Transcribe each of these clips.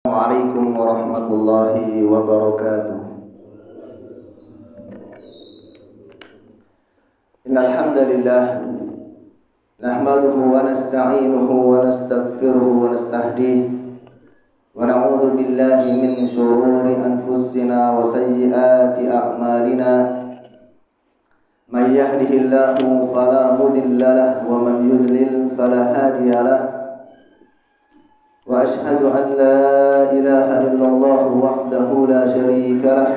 Assalamualaikum warahmatullahi wabarakatuh. Innal hamdalillah nahmaduhu wa nasta'inuhu wa nastaghfiruhu wa nastahdihi wa na'udzu billahi min shururi anfusina wa sayyiati a'malina. May yahdihillahu fala mudilla lahu wa man yudlil fala hadiya lahu. Wa ashhadu an la ilaha illallah wahdahu la syarika lah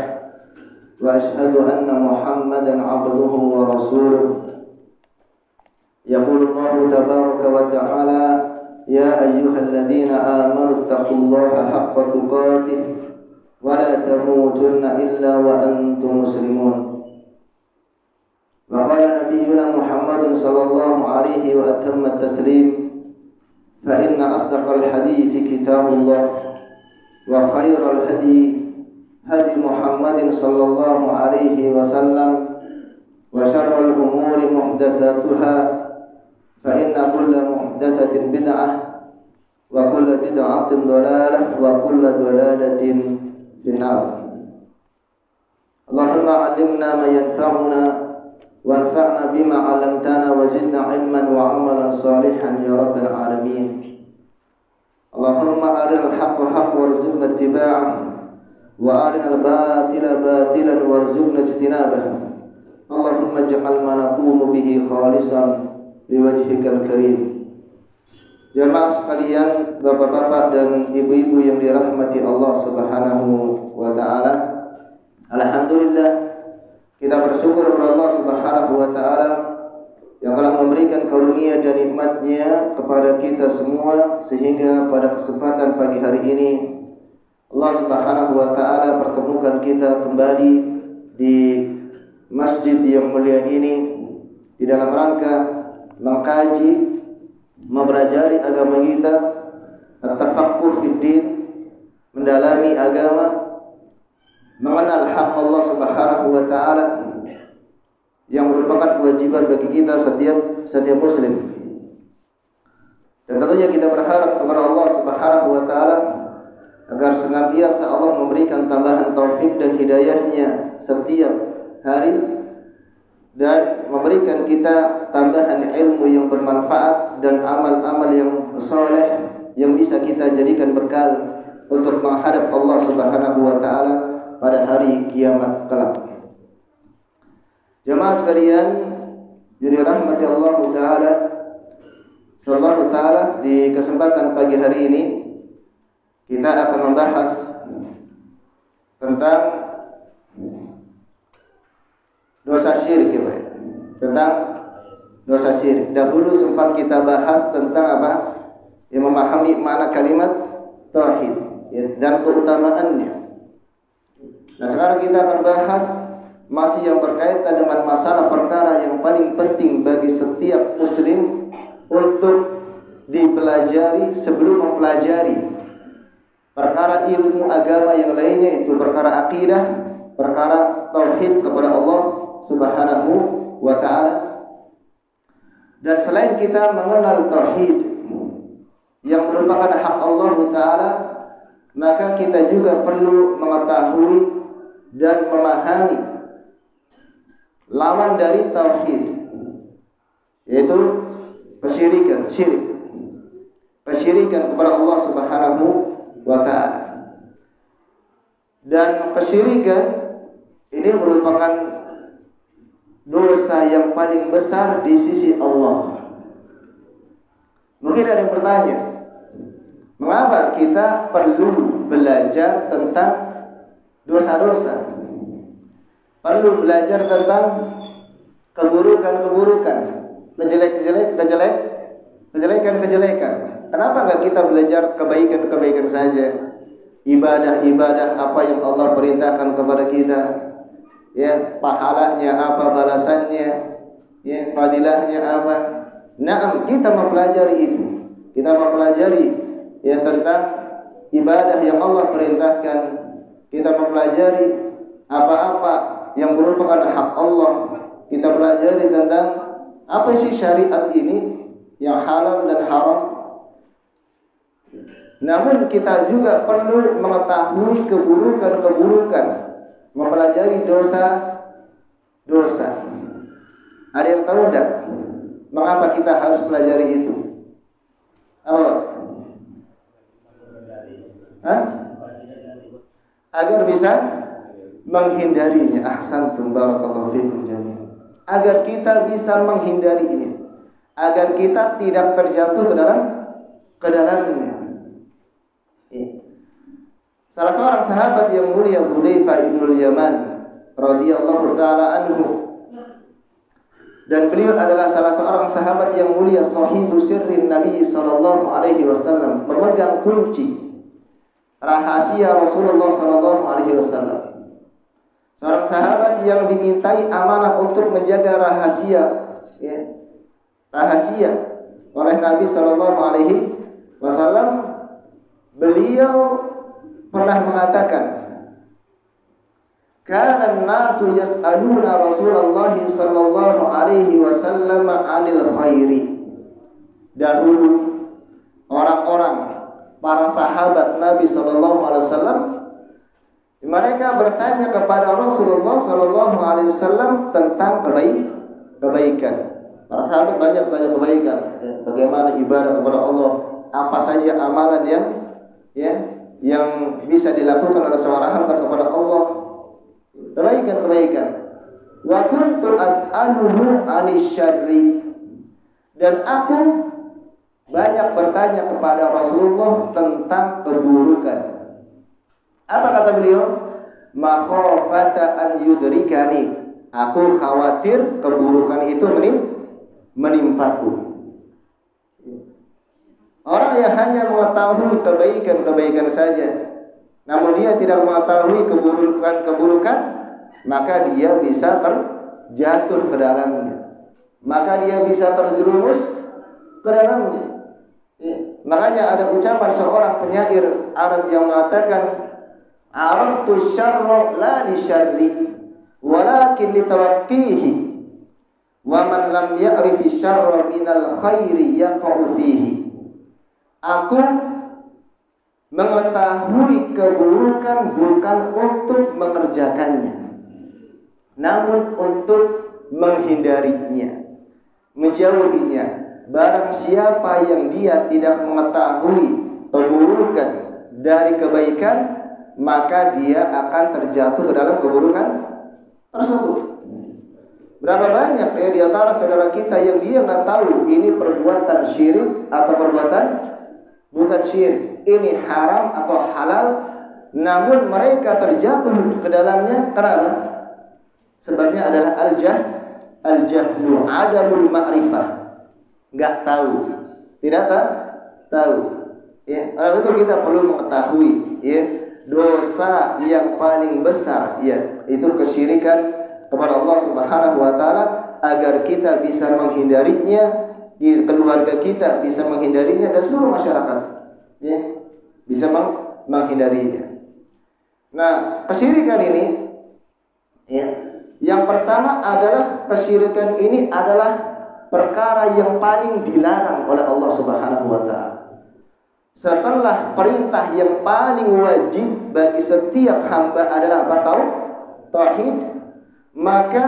wa ashhadu anna Muhammadan abduhu wa rasuluh. Yaqulu Allah tabaraka wa ta'ala ya ayyuhalladzina amanu taqullaha haqqa tuqatih wa la tamutunna illa wa antum muslimun. Wa qala nabiyyuna Muhammadun sallallahu alaihi wa atamma at-taslim فإن أصدق الحديث كتاب الله وخير الهدي هدي محمد صلى الله عليه وسلم وشر الأمور محدثاتها فإن كل محدثة بدعة وكل بدعة ضلالة وكل ضلالة في النار. اللهم علمنا ما ينفعنا وانفعنا بما علمتنا وزدنا علما وعملا صالحا يا رب العالمين. اللهم أرنا الحق حقا وارزقنا اتباعه وأرنا الباطل باطلا وارزقنا اجتنابه. اللهم اجعل ما نقوم به خالصا لوجهك الكريم. Jamaah sekalian, bapak-bapak dan ibu-ibu yang dirahmati Allah Subhanahu wa taala. Alhamdulillah, kita bersyukur kepada Allah Subhanahu wa taala yang telah memberikan karunia dan nikmat-Nya kepada kita semua sehingga pada kesempatan pagi hari ini Allah Subhanahu wa taala pertemukan kita kembali di masjid yang mulia ini di dalam rangka mengkaji, mempelajari agama kita, at-tafaqquh fid din, mendalami agama, mengenal hak Allah Subhanahu wa taala yang merupakan kewajiban bagi kita setiap muslim. Dan tentunya kita berharap kepada Allah Subhanahu wa taala agar senantiasa Allah memberikan tambahan taufik dan hidayahnya setiap hari dan memberikan kita tambahan ilmu yang bermanfaat dan amal-amal yang saleh yang bisa kita jadikan bekal untuk menghadap Allah Subhanahu wa taala pada hari kiamat kelak. Jemaah sekalian yang dirahmati Allah taala, sallallahu taala, di kesempatan pagi hari ini kita akan membahas tentang dosa syirik ya, Pak. Tentang dosa syirik. Dahulu sempat kita bahas tentang apa? Yang memahami makna kalimat tauhid ya, dan keutamaannya. Nah, sekarang kita akan bahas masih yang berkaitan dengan masalah perkara yang paling penting bagi setiap muslim untuk dipelajari sebelum mempelajari perkara ilmu agama yang lainnya, itu perkara akidah, perkara tauhid kepada Allah Subhanahu wa taala. Dan selain kita mengenal tauhid yang merupakan hak Allah taala, maka kita juga perlu mengetahui dan memahami lawan dari tauhid, yaitu kesyirikan, kesyirikan kepada Allah Subhanahu wa taala. Dan kesyirikan ini merupakan dosa yang paling besar di sisi Allah. Mungkin ada yang bertanya, mengapa kita perlu belajar tentang dosa-dosa? Perlu belajar tentang keburukan-keburukan, kejelekan-kejelekan. Kenapa enggak kita belajar kebaikan-kebaikan saja? Ibadah-ibadah apa yang Allah perintahkan kepada kita? Ya, pahalanya apa, balasannya? Ya, fadilahnya apa? Naam, kita mempelajari itu. Kita mempelajari ya tentang ibadah yang Allah perintahkan. Kita mempelajari apa-apa yang merupakan hak Allah. Kita pelajari tentang apa sih syariat ini yang halal dan haram. Namun kita juga perlu mengetahui keburukan-keburukan, mempelajari dosa-dosa. Ada yang tahu enggak mengapa kita harus pelajari itu? Apa? Hah? Agar bisa menghindarinya. Ahsantum, barakallahu fikum jami'an. Agar kita bisa menghindarinya, agar kita tidak terjatuh ke dalamnya. Salah seorang sahabat yang mulia, Hudzaifah ibnul Yaman radhiyallahu taala anhu, dan beliau adalah salah seorang sahabat yang mulia, sahibu sirrin Nabi sallallahu alaihi wasallam, pemegang kunci rahasia Rasulullah sallallahu alaihi wasallam. Seorang sahabat yang dimintai amanah untuk menjaga rahasia, rahasia oleh Nabi sallallahu alaihi wasallam. Beliau pernah mengatakan, kana an-nasu yas'aluna Rasulullah sallallahu alaihi wasallam 'anil khairi. Dahulu orang-orang, para sahabat Nabi sallallahu alaihi wasallam, mereka bertanya kepada Rasulullah sallallahu alaihi wasallam tentang kebaikan. Para sahabat banyak tanya kebaikan, bagaimana ibadah kepada Allah, apa saja amalan yang bisa dilakukan oleh seorang hamba kepada Allah, kebaikan. Wa kuntu as'aluhu 'anisy syarri, dan aku banyak bertanya kepada Rasulullah tentang keburukan. Apa kata beliau? Makhafata an yudrikani, aku khawatir keburukan itu menimpaku. Orang yang hanya mengetahui kebaikan saja, namun dia tidak mengetahui keburukan, maka dia bisa terjatuh ke dalamnya, maka dia bisa terjerumus ke dalamnya. Makanya ada ucapan seorang penyair Arab yang mengatakan, araftu syarra la li syarri walakin li tawaqqihi, wa man lam ya'rifi syarra minal khairi yaqa'u fihi. Aku mengetahui keburukan bukan untuk mengerjakannya, namun untuk menghindarinya, menjauhinya. Barang siapa yang dia tidak mengetahui keburukan dari kebaikan, maka dia akan terjatuh ke dalam keburukan tersebut. Berapa banyak di antara saudara kita yang dia nggak tahu ini perbuatan syirik atau perbuatan bukan syirik, ini haram atau halal, namun mereka terjatuh ke dalamnya. Kenapa? Sebabnya adalah al-jahlu, adamul ma'rifah, nggak tahu, tidak tahu. Oleh itu kita perlu mengetahui, dosa yang paling besar, itu kesyirikan kepada Allah Subhanahu wa taala, agar kita bisa menghindarinya, di keluarga kita bisa menghindarinya, dan seluruh masyarakat bisa menghindarinya. Nah, kesyirikan ini, yang pertama adalah kesyirikan ini adalah perkara yang paling dilarang oleh Allah Subhanahu wa taala. Setelah perintah yang paling wajib bagi setiap hamba adalah apa? Tauhid. Maka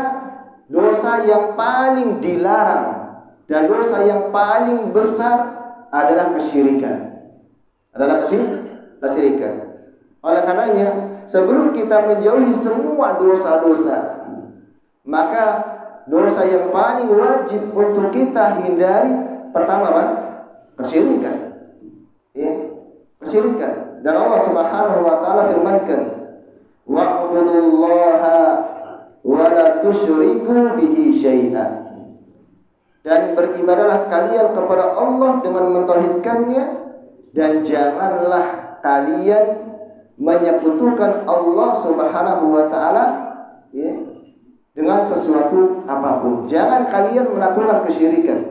dosa yang paling dilarang dan dosa yang paling besar adalah kesyirikan. Kesyirikan. Oleh karenanya, sebelum kita menjauhi semua dosa-dosa, maka dosa yang paling wajib untuk kita hindari pertama apa? Kesyirikan. Kesyirikan. Dan Allah Subhanahu wa taala firmankan, wa'budullaha wa la tusyriku bihi syai'an. Dan beribadahlah kalian kepada Allah dengan mentauhidkannya, dan janganlah kalian menyekutukan Allah Subhanahu wa taala dengan sesuatu apapun. Jangan kalian melakukan kesyirikan.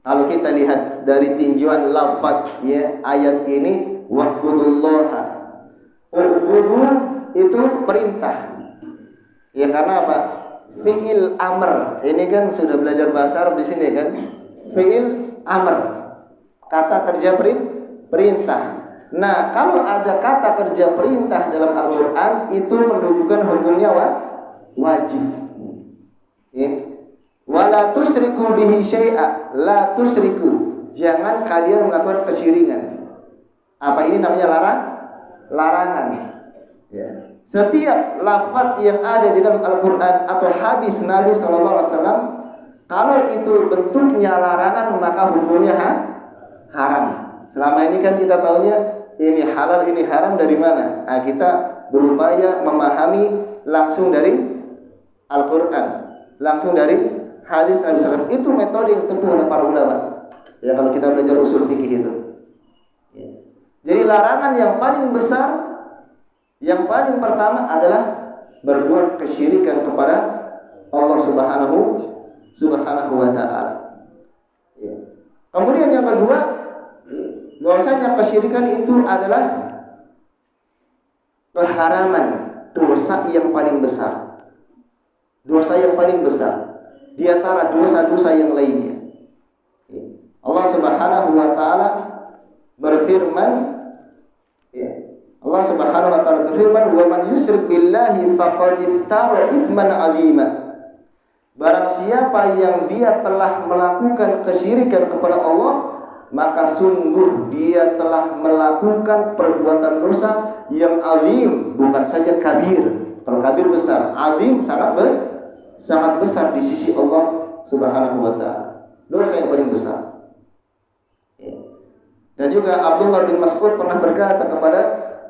Kalau kita lihat dari tinjauan lafaz ayat ini, wa'budullaha, ubudu itu perintah. Karena apa? Fi'il amr. Ini kan sudah belajar bahasa Arab di sini kan? Fi'il amr. Kata kerja perintah. Nah, kalau ada kata kerja perintah dalam Al-Quran, itu menunjukkan hukumnya wajib. Ya. Wala tusyriku bihi syai'a, la tusyriku. Jangan kalian melakukan kesyirikan. Apa ini namanya larangan. Ya. Setiap lafaz yang ada di dalam Al-Quran atau hadis Nabi SAW, kalau itu bentuknya larangan, maka hukumnya haram. Selama ini kan kita tahunya ini halal, ini haram dari mana? Nah, kita berupaya memahami langsung dari Al-Quran, langsung dari hadis Nabi SAW. Itu metode yang ditempuh oleh para ulama. Ya, kalau kita belajar usul fikih itu. Ya. Jadi larangan yang paling besar, yang paling pertama adalah berbuat kesyirikan kepada Allah Subhanahu wa Ta'ala. Ya. Kemudian yang kedua, bahwasanya kesyirikan itu adalah keharaman, dosa yang paling besar. Dosa yang paling besar di antara dosa-dosa yang lainnya. Allah Subhanahu wa Ta'ala berfirman, Allah Subhanahu wa Ta'ala berfirman, "Wa man yusyrik billahi faqad iftara itsman 'azima." Barang siapa yang dia telah melakukan kesyirikan kepada Allah, maka sungguh dia telah melakukan perbuatan dosa yang azim, bukan saja kabir. Kalau kabir besar, azim sangat besar di sisi Allah Subhanahu wa Ta'ala. Dosa yang paling besar. Dan juga Abdullah bin Mas'ud pernah berkata kepada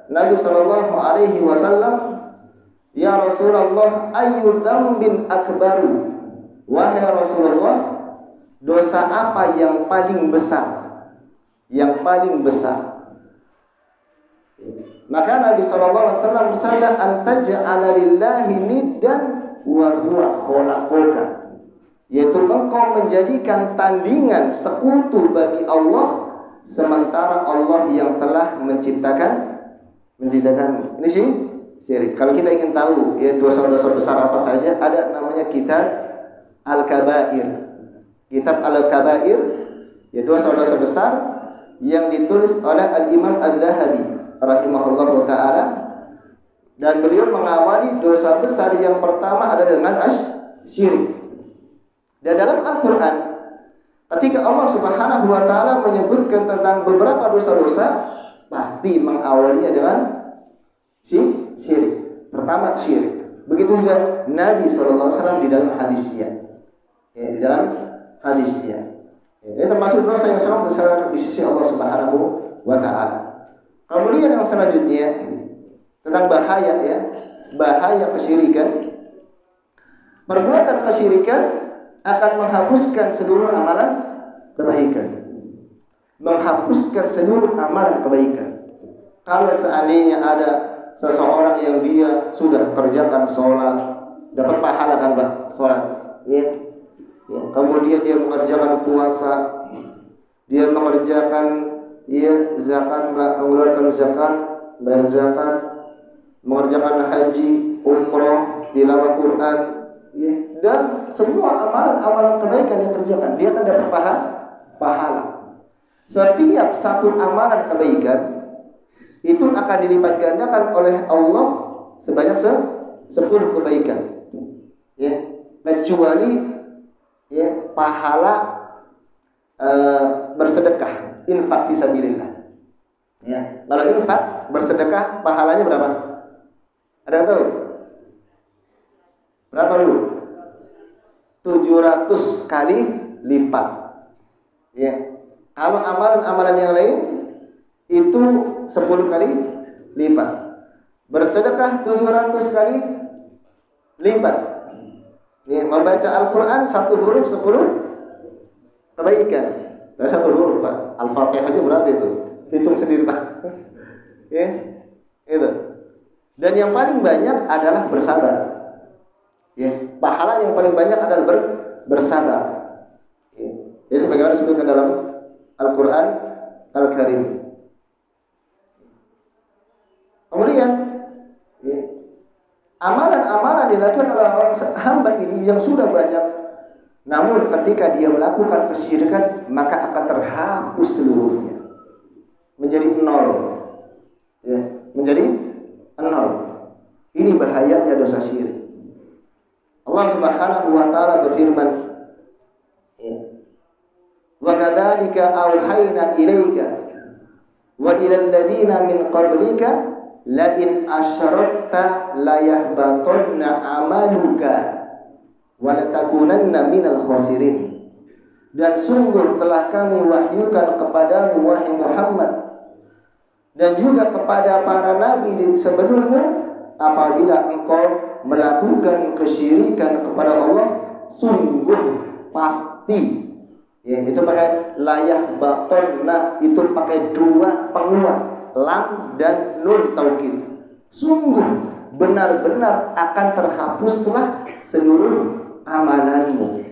Nabi sallallahu alaihi wasallam, "Ya Rasulullah, ayyu dzambin akbaru?" Wahai Rasulullah, dosa apa yang paling besar? Yang paling besar. Maka Nabi sallallahu alaihi wasallam bersabda, "Antaj'ala lillahi niddan wa huwa khalaqaka." Yaitu engkau menjadikan tandingan, sekutu bagi Allah, sementara Allah yang telah menciptakan ini sih syirik. Kalau kita ingin tahu ya dosa-dosa besar apa saja, ada namanya kitab Al-Kabair. Kitab Al-Kabair, ya dosa-dosa besar yang ditulis oleh Al-Imam Al-Zahabi rahimahullahu ta'ala. Dan beliau mengawali dosa besar yang pertama ada dengan syirik. Dan dalam Al-Quran, ketika Allah Subhanahu wa Ta'ala menyebutkan tentang beberapa dosa-dosa, pasti mengawalinya dengan syirik. Pertama syirik. Begitu juga Nabi SAW di dalam hadisnya. Ya, di dalam hadisnya. Ya, ini termasuk dosa yang sangat besar di sisi Allah Subhanahu wa Ta'ala. Kemudian yang selanjutnya tentang bahaya ya, bahaya kesyirikan. Perbuatan kesyirikan akan menghapuskan seluruh amalan kebaikan. Menghapuskan seluruh amalan kebaikan. Kalau seandainya ada seseorang yang dia sudah kerjakan sholat, dapat pahala kan Pak, sholat ya. Kemudian dia mengerjakan puasa, dia mengerjakan zakat, mengeluarkan zakat, bayar zakat, mengerjakan haji, umroh, tilawah Quran ya. Dan semua amalan-amalan kebaikan yang kerjakan, dia akan dapat pahala. Setiap satu amalan kebaikan itu akan dilipat gandakan oleh Allah sebanyak 10 kebaikan. Ya, kecuali ya pahala bersedekah, infak fisabilillah. Ya, kalau infak bersedekah pahalanya berapa? Ada yang tahu? Berapa dulu? 700 kali lipat. Ya. Kalau amalan-amalan yang lain itu 10 kali lipat. Bersedekah 700 kali lipat. Ya, membaca Al-Quran 1 huruf 10 kebaikan. Nah, 1 huruf Pak. Al-Fatihah aja berapa itu? Hitung sendiri Pak. Ya, itu. Dan yang paling banyak adalah bersabar. Ya, pahala yang paling banyak adalah bersabar. Ya. Jadi sebagaimana disebutkan dalam Al-Quran Al-Karim. Kemudian ya, amalan-amalan dilakukan oleh hamba ini yang sudah banyak, namun ketika dia melakukan kesyirikan maka akan terhapus seluruhnya. menjadi nol. Ya, menjadi nol. Ini bahayanya dosa syirik. Allah Subhanahu wa taala berfirman, ya, wa kadzalika auhayna ilaika wa ilal ladzina min qablika la in asyrakta la yahbatanna amaluka wa la takunanna minal khasirin. Dan sungguh telah kami wahyukan kepadamu wahai Muhammad dan juga kepada para nabi sebelummu, apabila engkau melakukan kesyirikan kepada Allah, sungguh pasti, ya, itu pakai layah batonna, itu pakai dua penguat, lam dan nun taukid. Sungguh benar-benar akan terhapuslah seluruh amalanmu.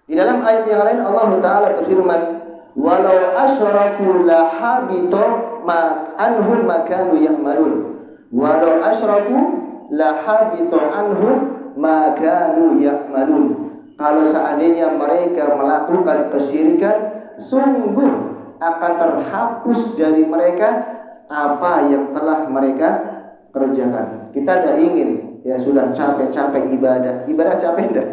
Di dalam ayat yang lain Allah Ta'ala berfirman, walau asyraku la habita ma anhum ma kanu ya'malun. Walau asyraku la habita anhum ma kanu ya'malun. Kalau seandainya mereka melakukan kesyirikan, sungguh akan terhapus dari mereka apa yang telah mereka kerjakan. Kita tidak ingin, ya sudah capek-capek ibadah capek enggak?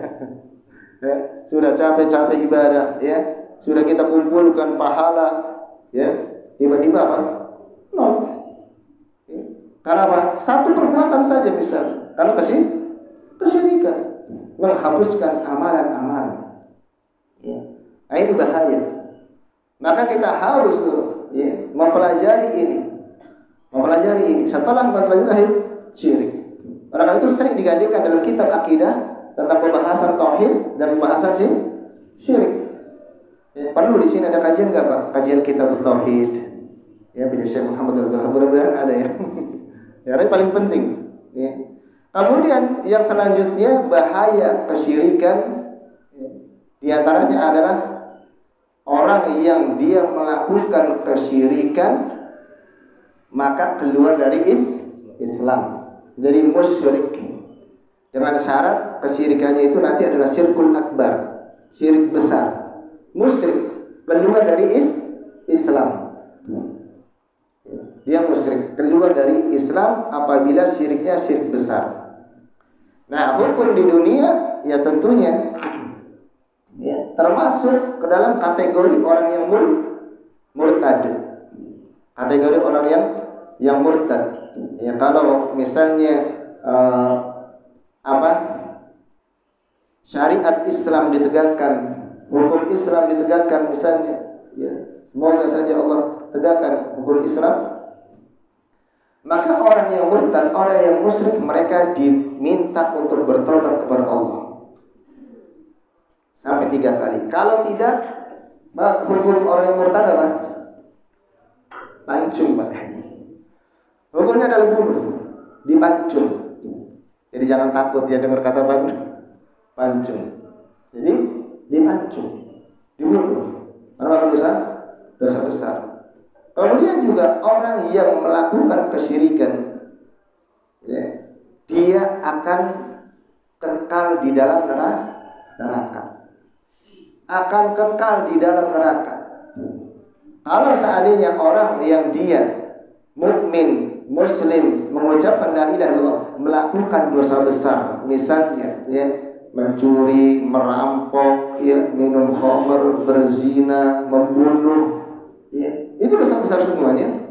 Ya, sudah capek-capek ibadah, ya sudah kita kumpulkan pahala, ya tiba-tiba apa? Nol. Ya. Karena apa? Satu perbuatan saja bisa. Karena kesyirikan menghapuskan amalan-amalan. Ya. Nah, ini bahaya. Maka kita harus ya, mempelajari ini. Setelah mempelajari syirik. Karena itu sering digantikan dalam kitab akidah tentang pembahasan tauhid dan pembahasan syirik. Ya, perlu di sini ada kajian enggak, Pak? Kajian kitab tauhid. Ya, punya Syekh Muhammad Al-Ghazali, mudah-mudahan ada ya. Ya, ini paling penting. Ya. Kemudian yang selanjutnya bahaya kesyirikan. Ya. Di antaranya adalah orang yang dia melakukan kesyirikan maka keluar dari Islam, jadi musyrik. Dengan syarat kesyirikannya itu nanti adalah syirkul akbar, syirik besar. Musyrik keluar dari Islam. Dia musyrik keluar dari Islam apabila syiriknya syirik besar. Nah, hukum di dunia ya tentunya ya, termasuk ke dalam kategori orang yang murtad. Kategori orang yang murtad. Ya, kalau misalnya syariat Islam ditegakkan, hukum Islam ditegakkan misalnya, ya semoga saja Allah tegakkan hukum Islam, maka orang yang murtad, orang yang musyrik, mereka diminta untuk bertobat kepada Allah sampai 3 kali. Kalau tidak, hukum orang yang murtad apa? Pancung, Pak. Hukumnya adalah bunuh, dipancung. Jadi jangan takut ya dengar kata pancung. Jadi dipancung, dibunuh. Karena dosa besar. Kemudian juga orang yang melakukan kesyirikan, ya, dia akan kekal di dalam neraka. Akan kekal di dalam neraka. Kalau seandainya orang yang dia mukmin, muslim, mengucapkan la ilaha illallah, melakukan dosa besar, misalnya ya mencuri, merampok, ya minum khamr, berzina, membunuh, ya itu dosa besar semuanya.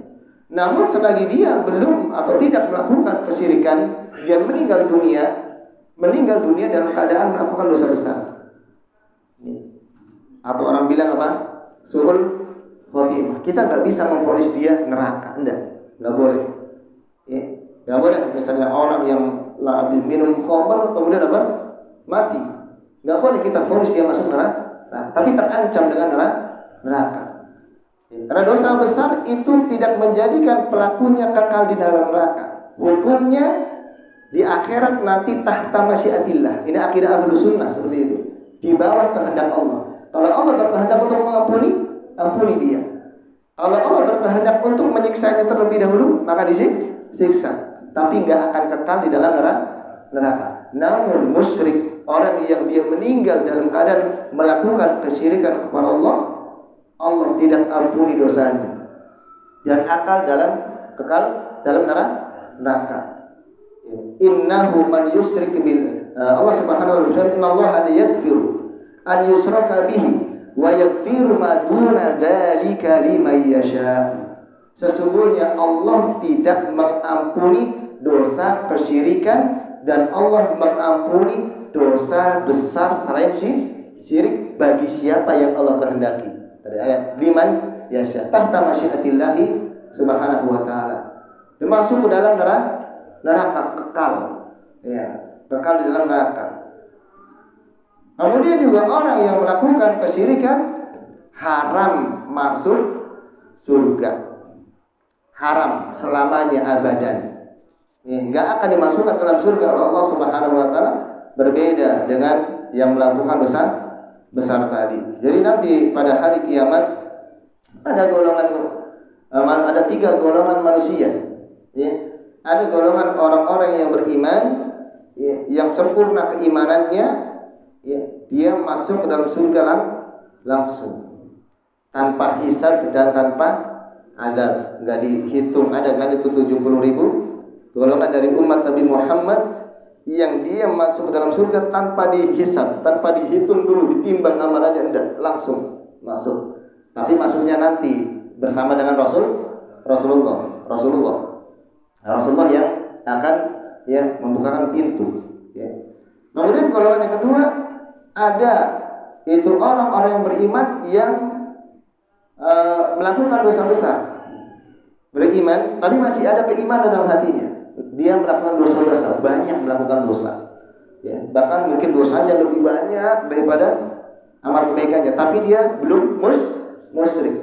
Namun selagi dia belum atau tidak melakukan kesyirikan, dia meninggal dunia dalam keadaan melakukan dosa besar. Atau orang bilang apa? Suhul khotimah. Kita nggak bisa memvonis dia neraka, nggak boleh. Ya, nggak boleh. Misalnya orang yang minum khamr kemudian apa? Mati. Nggak boleh kita vonis dia masuk neraka. Nah, tapi terancam dengan neraka. Karena dosa besar itu tidak menjadikan pelakunya kekal di dalam neraka. Hukumnya di akhirat nanti tahta masyiatillah. Ini akidah Ahlus Sunnah seperti itu. Di bawah kehendak Allah. Kalau Allah berkehendak untuk mengampuni, ampuni dia. Kalau Allah berkehendak untuk menyiksanya terlebih dahulu, maka disiksa. Tapi nggak akan kekal di dalam neraka. Namun musyrik, orang yang dia meninggal dalam keadaan melakukan kesyirikan kepada Allah, Allah tidak ampuni dosanya. dan akal kekal dalam neraka. Innahu man yusyrik billah. Allah Subhanahu wa taala, "Innallaha la yaghfiru an yushraka bihi wa yaghfiru ma duna dzalika liman yasha." Sesungguhnya Allah tidak mengampuni dosa kesyirikan dan Allah mengampuni dosa besar selain syirik bagi siapa yang Allah kehendaki. Tadi ayat liman yasha tahta masyiatillahi subhanahu wa ta'ala. Dia masuk ke dalam neraka kekal. Ya, kekal di dalam neraka. Kemudian juga orang yang melakukan kesyirikan haram masuk surga. Haram selamanya abadan. Ya, enggak akan dimasukkan ke dalam surga oleh Allah Subhanahu wa taala, berbeda dengan yang melakukan dosa besar tadi. Jadi nanti pada hari kiamat ada ada 3 golongan manusia. Ya. Ada golongan orang-orang yang beriman, ya, yang sempurna keimanannya, ya, dia masuk ke dalam surga langsung tanpa hisab dan tanpa azab, enggak dihitung. Ada kan itu 70.000 golongan dari umat Nabi Muhammad yang dia masuk ke dalam surga tanpa dihisab, tanpa dihitung dulu, ditimbang amalannya, enggak, langsung masuk. Tapi masuknya nanti bersama dengan Rasulullah yang akan, ya, membukakan pintu, ya. Kemudian golongan yang kedua, ada itu orang-orang yang beriman yang melakukan dosa besar. Beriman tapi masih ada keimanan dalam hatinya. Dia melakukan dosa-dosa, banyak melakukan dosa, ya, bahkan mungkin dosanya lebih banyak daripada amal kebaikannya, tapi dia belum musyrik.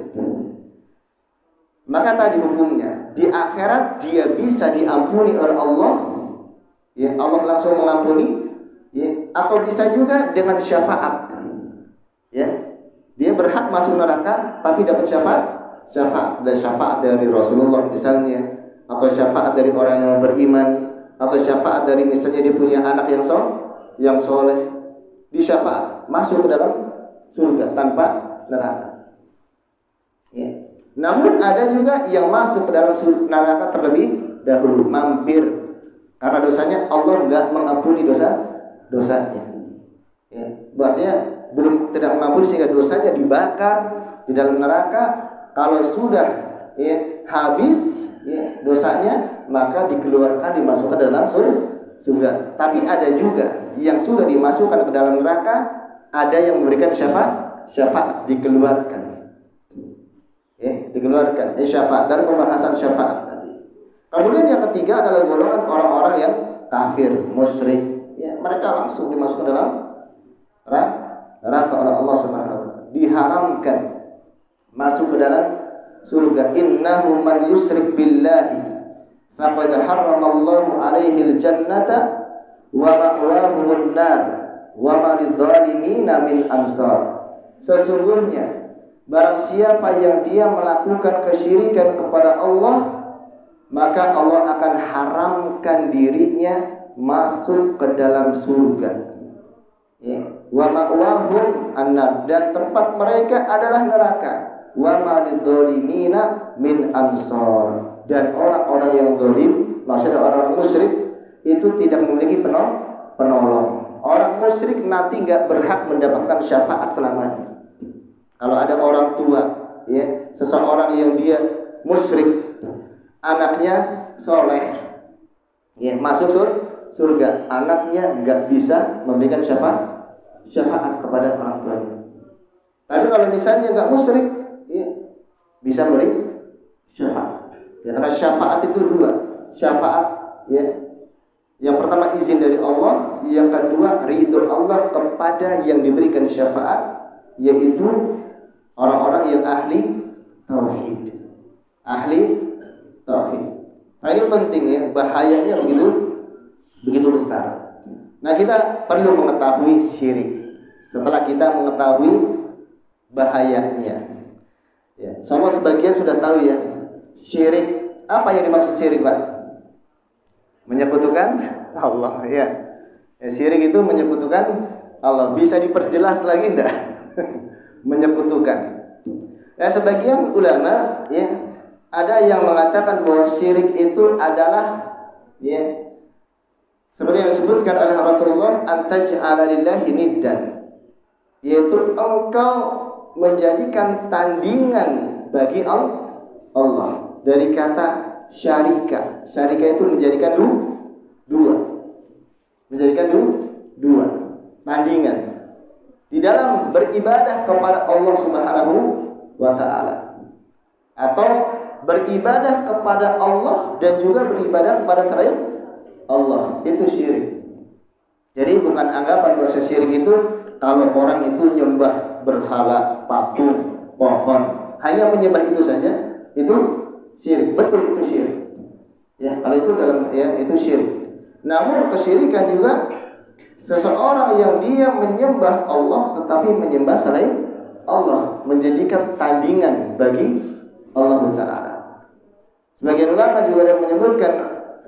Maka tadi hukumnya di akhirat dia bisa diampuni oleh Allah, ya, Allah langsung mengampuni, ya, atau bisa juga dengan syafaat, ya, dia berhak masuk neraka tapi dapat syafaat dari Rasulullah misalnya, atau syafaat dari orang yang beriman, atau syafaat dari misalnya dia punya anak yang soleh, di syafaat masuk ke dalam surga tanpa neraka, ya. Namun ada juga yang masuk ke dalam neraka terlebih dahulu, mampir karena dosanya Allah enggak mengampuni dosanya, ya. Berarti belum tidak mengampuni sehingga dosanya dibakar di dalam neraka. Kalau sudah, ya, habis, ya, dosanya, maka dikeluarkan, dimasukkan dalam surga. Tapi ada juga yang sudah dimasukkan ke dalam neraka, ada yang memberikan syafaat dikeluarkan. Ya, dikeluarkan. Syafaat, dan pembahasan syafaat tadi. Kemudian yang ketiga adalah golongan orang-orang yang kafir, musyrik. Ya, mereka langsung dimasukkan dalam neraka oleh Allah Subhanahu wa taala. Diharamkan masuk ke dalam surga. Innahu man yusyrik billahi faqad harramallahu alaihi al-jannata wa ma'wahu an-nar wa ma lidh-dhalimina min ansar. Sesungguhnya barang siapa yang dia melakukan kesyirikan kepada Allah, maka Allah akan haramkan dirinya masuk ke dalam surga, ya. Wa ma'wahum an-nar, dan tempat mereka adalah neraka. Wa ma lidh-dhalimina min ansar, dan orang-orang yang zalim, maksudnya orang-orang musyrik, itu tidak memiliki penolong. Orang musyrik nanti enggak berhak mendapatkan syafaat selamanya. Kalau ada orang tua, ya, seseorang yang dia musyrik, anaknya soleh, ya, masuk surga, anaknya enggak bisa memberikan syafaat kepada orang tuanya. Tapi kalau misalnya enggak musyrik, ya, bisa beri syafaat. Ya, karena syafaat itu 2. Syafaat, ya, yang pertama izin dari Allah, yang kedua ridho Allah kepada yang diberikan syafaat, yaitu orang-orang yang ahli tauhid. Nah, ini penting, ya, bahayanya begitu besar. Nah, kita perlu mengetahui syirik. Setelah kita mengetahui bahayanya, ya, semua sebagian sudah tahu, ya, syirik. Apa yang dimaksud syirik, Pak? Menyekutukan Allah, ya. Ya, syirik itu menyekutukan Allah. Bisa diperjelas lagi enggak? Menyekutukan. Ya, sebagian ulama, ya, ada yang mengatakan bahwa syirik itu adalah ya seperti yang disebutkan oleh Rasulullah, antaj'ala lillahi niddan, yaitu engkau menjadikan tandingan bagi Allah. Dari kata syarika. Syarika itu menjadikan dua. Menjadikan dua tandingan di dalam beribadah kepada Allah Subhanahu wa taala, atau beribadah kepada Allah dan juga beribadah kepada selain Allah, itu syirik. Jadi bukan anggapan bahwa syirik itu kalau orang itu nyembah berhala, patung, pohon, hanya menyembah itu saja, itu syirik. Betul, itu syirik. Ya, kalau itu dalam itu syirik. Namun kesyirikan juga seseorang yang dia menyembah Allah tetapi menyembah selain Allah, menjadikan tandingan bagi Allah Ta'ala. Sebagian ulama juga ada yang menyebutkan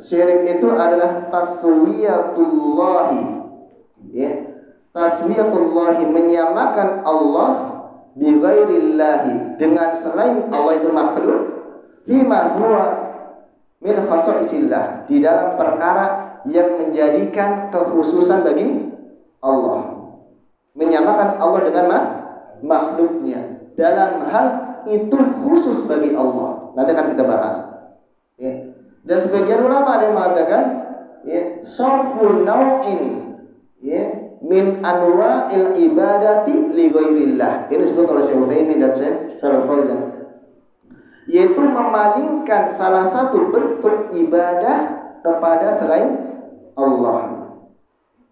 syirik itu adalah taswiyatullahi, ya, taswiyatullahi, menyamakan Allah bi ghairillahi, dengan selain Allah itu makhluk, fima huwa min khasaisillah, di dalam perkara yang menjadikan kekhususan bagi Allah, menyamakan Allah dengan makhluknya dalam hal itu khusus bagi Allah. Nanti akan kita bahas. Ya. Dan sebagian ulama ada yang mengatakan, ya, sarfun naw'in, ya, min anwa'il ibadati li ghairillah. Ini disebut oleh Syekh Utsaimin dan Syekh Shalih Fauzan, yaitu memalingkan salah satu bentuk ibadah kepada selain Allah.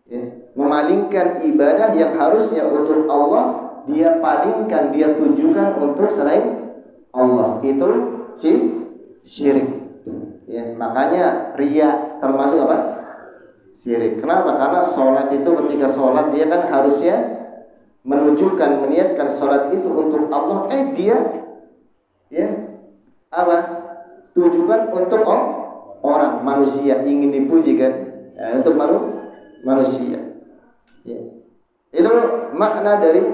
Ya, memalingkan ibadah yang harusnya untuk Allah, dia palingkan, dia tujukan untuk selain Allah. Itu syirik. Ya, makanya riya termasuk apa? Syirik. Kenapa? Karena sholat itu, ketika sholat dia kan harusnya menunjukkan, meniatkan sholat itu untuk Allah. Dia ya apa? Tujukan untuk orang, manusia, ingin dipuji kan? Ya, untuk manusia. Ya. Itu makna dari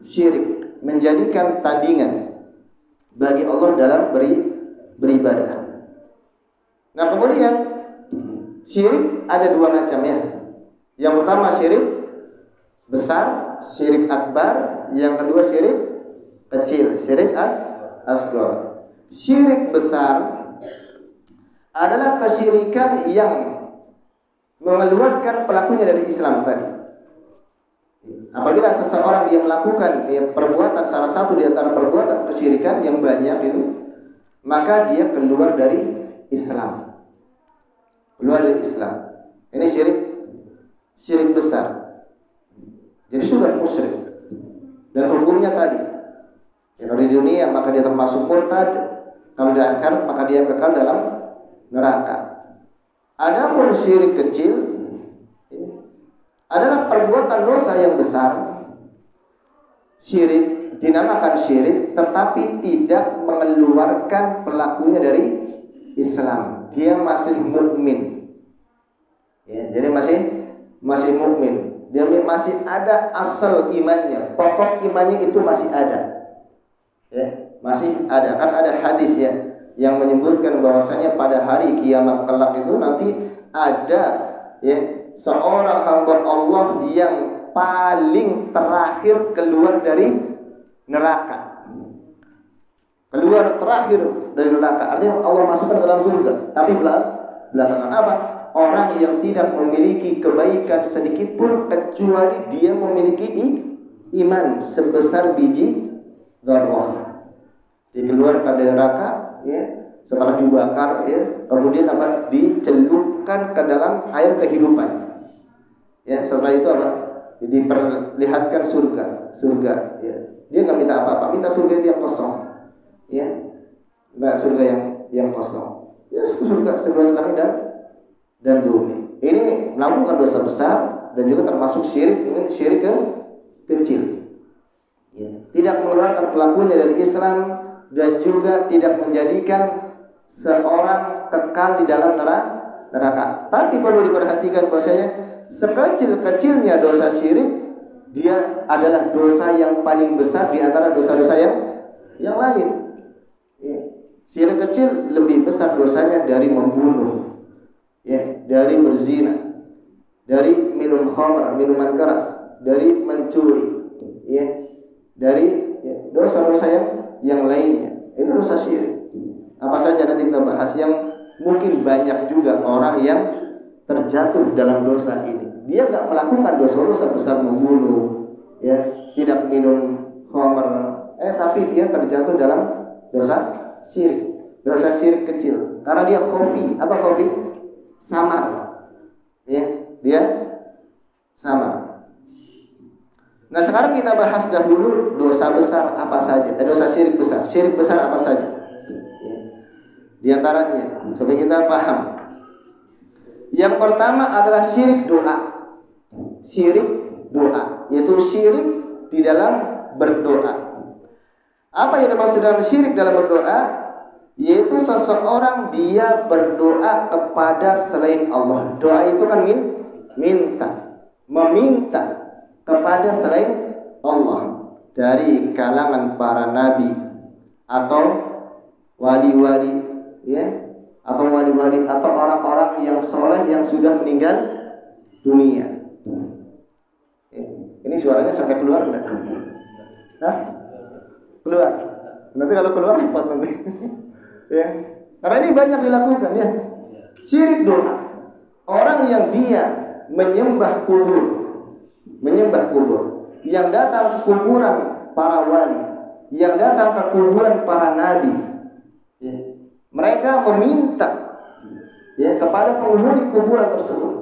syirik, menjadikan tandingan bagi Allah dalam beribadah. Nah, kemudian syirik ada dua macam, ya. Yang pertama syirik besar, syirik akbar. Yang kedua syirik kecil, syirik asghar. Syirik besar adalah kesyirikan yang mengeluarkan pelakunya dari Islam tadi. Apabila seseorang dia melakukan perbuatan, salah satu di antara perbuatan kesyirikan yang banyak itu, maka dia keluar dari Islam. Keluar dari Islam. Ini syirik besar. Jadi sudah musyrik. Dan hukumnya tadi, ya, kalau di dunia maka dia termasuk murtad, kalau di akhirat maka dia kekal dalam neraka. Adapun syirik kecil adalah perbuatan dosa yang besar. Syirik dinamakan syirik, tetapi tidak mengeluarkan pelakunya dari Islam. Dia masih mukmin. Ya, jadi masih mukmin. Dia masih ada asal imannya, pokok imannya itu masih ada. Ya, masih ada. Kan ada hadis ya yang menyebutkan bahwasanya pada hari kiamat kelak itu nanti ada ya seorang hamba Allah yang paling terakhir keluar dari neraka. Keluar terakhir dari neraka, artinya Allah masukkan ke dalam surga. Tapi belakangan apa? Orang yang tidak memiliki kebaikan sedikit pun kecuali dia memiliki iman sebesar biji dzarrah. Dikeluarkan dari neraka, ya, setelah dibakar, ya, kemudian apa? Dicelupkan ke dalam air kehidupan. Ya, setelah itu apa? Diperlihatkan surga. Ya. Dia nggak minta apa-apa, minta surga itu yang kosong. Ya, nggak surga yang kosong. Ya, surga selami dan bumi. Ini melakukan dosa besar dan juga termasuk syirik, mungkin syirik kecil. Ya. Tidak mengeluarkan pelakunya dari Islam dan juga tidak menjadikan seorang kekal di dalam neraka. Tapi perlu diperhatikan bahwasanya sekecil-kecilnya dosa syirik, dia adalah dosa yang paling besar di antara dosa-dosa yang lain. Syirik kecil lebih besar dosanya dari membunuh, ya, dari berzina, dari minum khamr, minuman keras, dari mencuri, ya, dari dosa-dosa yang lainnya. Itu dosa syirik. Apa saja nanti kita bahas, yang mungkin banyak juga orang yang terjatuh dalam dosa ini. Dia nggak melakukan dosa-dosa besar, membunuh, ya, tidak minum khamr, tapi dia terjatuh dalam dosa syirik, dosa syirik kecil, karena dia khafi. Apa khafi? Samar, ya, dia samar. Nah, sekarang kita bahas dahulu dosa besar apa saja, dosa syirik besar. Syirik besar apa saja? Ya. Di antaranya, supaya kita paham. Yang pertama adalah syirik doa. Syirik doa, yaitu syirik di dalam berdoa. Apa yang dimaksud dengan syirik dalam berdoa? Yaitu seseorang dia berdoa kepada selain Allah. Doa itu kan meminta kepada selain Allah, dari kalangan para nabi atau wali-wali, ya, atau wali-wali atau orang-orang yang soleh yang sudah meninggal dunia. Ini suaranya sampai keluar enggak? Hah? Keluar. Nanti kalau keluar repot nanti. Ya. Karena ini banyak dilakukan, ya. Syirik doa. Orang yang dia menyembah kubur, yang datang ke kuburan para wali, yang datang ke kuburan para nabi, ya. Mereka meminta, ya, kepada penghuni kuburan tersebut,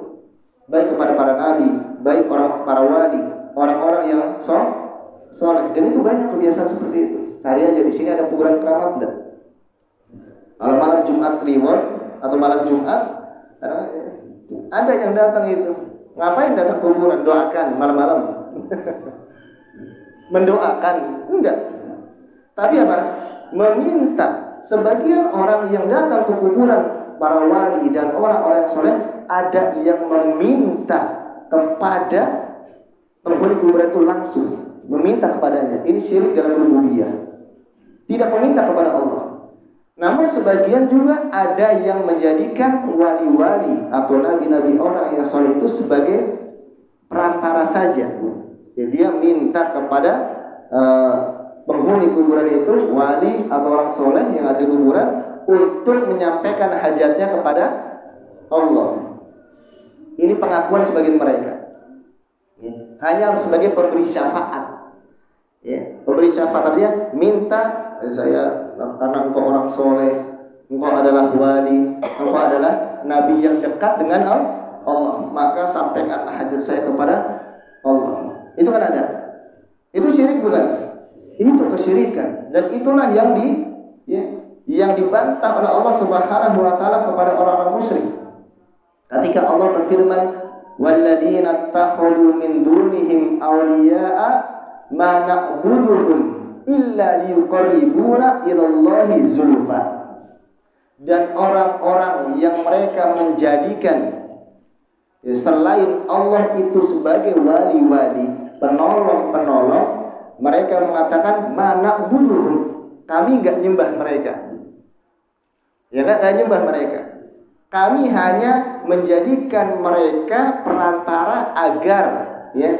baik kepada para nabi, baik para wali, orang-orang yang soleh. Dan itu banyak kebiasaan seperti itu. Cari aja di sini ada kuburan keramat enggak? Kalau malam Jumat Kliwon atau malam Jumat, ada yang datang itu. Ngapain datang kuburan? Doakan malam-malam. Mendoakan? Enggak. Tapi apa? Meminta. Sebagian orang yang datang ke kuburan para wali dan orang-orang soleh, ada yang meminta kepada penghuni kuburan itu langsung, meminta kepadanya. Ini syirik dalam rububiyah. Tidak meminta kepada Allah. Namun sebagian juga ada yang menjadikan wali-wali atau nabi-nabi, orang yang soleh itu sebagai perantara saja. Ya, dia minta kepada penghuni kuburan itu, wali atau orang soleh yang ada di kuburan, untuk menyampaikan hajatnya kepada Allah. Ini pengakuan sebagian mereka. Ya, hanya sebagai pemberi syafaat. Ya, pemberi syafaat artinya minta, saya karena engkau orang soleh, engkau adalah wali, engkau adalah nabi yang dekat dengan Allah, maka sampaikan hajat saya kepada Allah. Itu kan ada. Itu syirik bukan? Itu kesyirikan, dan itulah yang dibantah oleh Allah Subhanahu wa taala kepada orang-orang musyrik. Ketika Allah berfirman, "Walladzina ittakhadhu min dunihim awliya'a ma na'buduhum illa liyuqarribuna ilallahi zulfa." Dan orang-orang yang mereka menjadikan selain Allah itu sebagai wali-wali, penolong-penolong, mereka mengatakan ma na'buduhum, kami enggak nyembah mereka. Ya kan, enggak nyembah mereka. Kami hanya menjadikan mereka perantara agar, ya,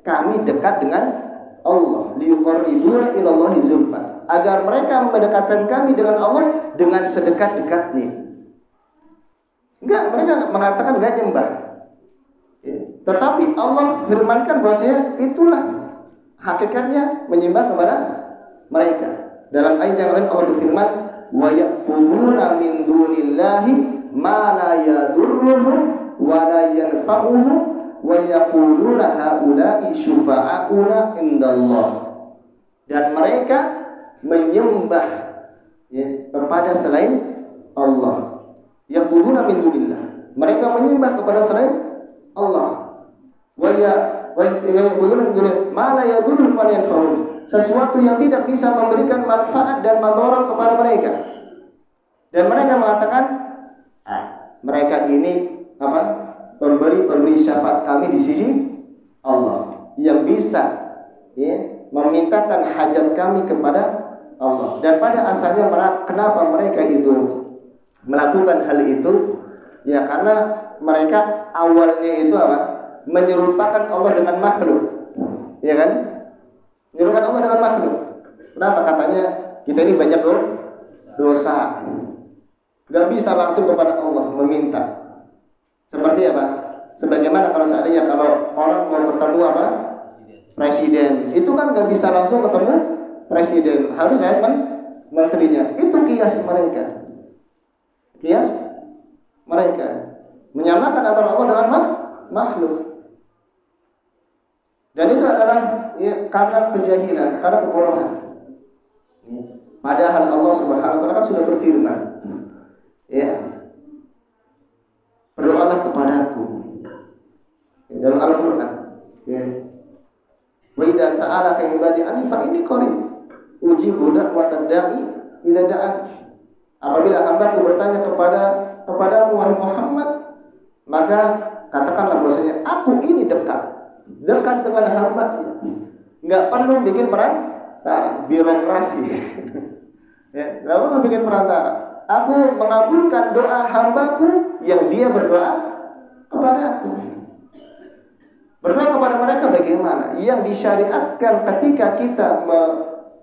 kami dekat dengan Allah, liyuqarribuna ilallahi zulfa, agar mereka mendekatkan kami dengan Allah dengan sedekat-dekatnya. Enggak, mereka mengatakan enggak nyembah. Ya. Tetapi Allah firmankan bahwasanya itulah hakikatnya menyembah kepada mereka. Dalam ayat yang lain Allah berfirman, wa ya'buduna min dunillahi ma la yadurruhum wa la yanfa'uhum wa yaquluna haula'i syufa'auna indallah. Dan mereka menyembah, ya, kepada selain Allah. Ya'buduna min dunillah, mereka menyembah kepada selain Allah. Wa ya'buduna min dunillah ma la yadurruhum wa la yanfa'uhum, sesuatu yang tidak bisa memberikan manfaat dan madarat kepada mereka. Dan mereka mengatakan, mereka ini apa? Pemberi syafaat kami di sisi Allah, yang bisa, ya, memintakan hajat kami kepada Allah. Dan pada asalnya kenapa mereka itu melakukan hal itu? Ya karena mereka awalnya itu apa? Menyerupakan Allah dengan makhluk. Ya kan? Menyerupakan Allah dengan makhluk. Kenapa? Katanya kita ini banyak dosa. Gak bisa langsung kepada Allah meminta. Seperti apa? Sebagaimana kalau seandainya kalau orang mau ketemu apa? Presiden. Itu kan gak bisa langsung ketemu presiden. Harus lihat menterinya. Itu kias mereka. Kias mereka menyamakan antara Allah dengan makhluk. Dan itu adalah ya, karena kejahilan, karena kebodohan. Padahal Allah Subhanahu wa taala kan sudah berfirman, ya, berdoalah kepadaku dalam Al-Qur'an, ya. Wa idza sa'alaka ibadi anni fa inni qarib ujibu da'watad da'i idza da'an. Apabila hambaku bertanya kepadamu wahai Muhammad, maka katakanlah bahwasanya aku ini dekat dengan hamba. Enggak perlu bikin perantara, birokrasi. Ya, enggak perlu bikin perantara. Aku mengabulkan doa hambaku yang dia berdoa kepadaku. Berdoa kepada mereka bagaimana? Yang disyariatkan ketika kita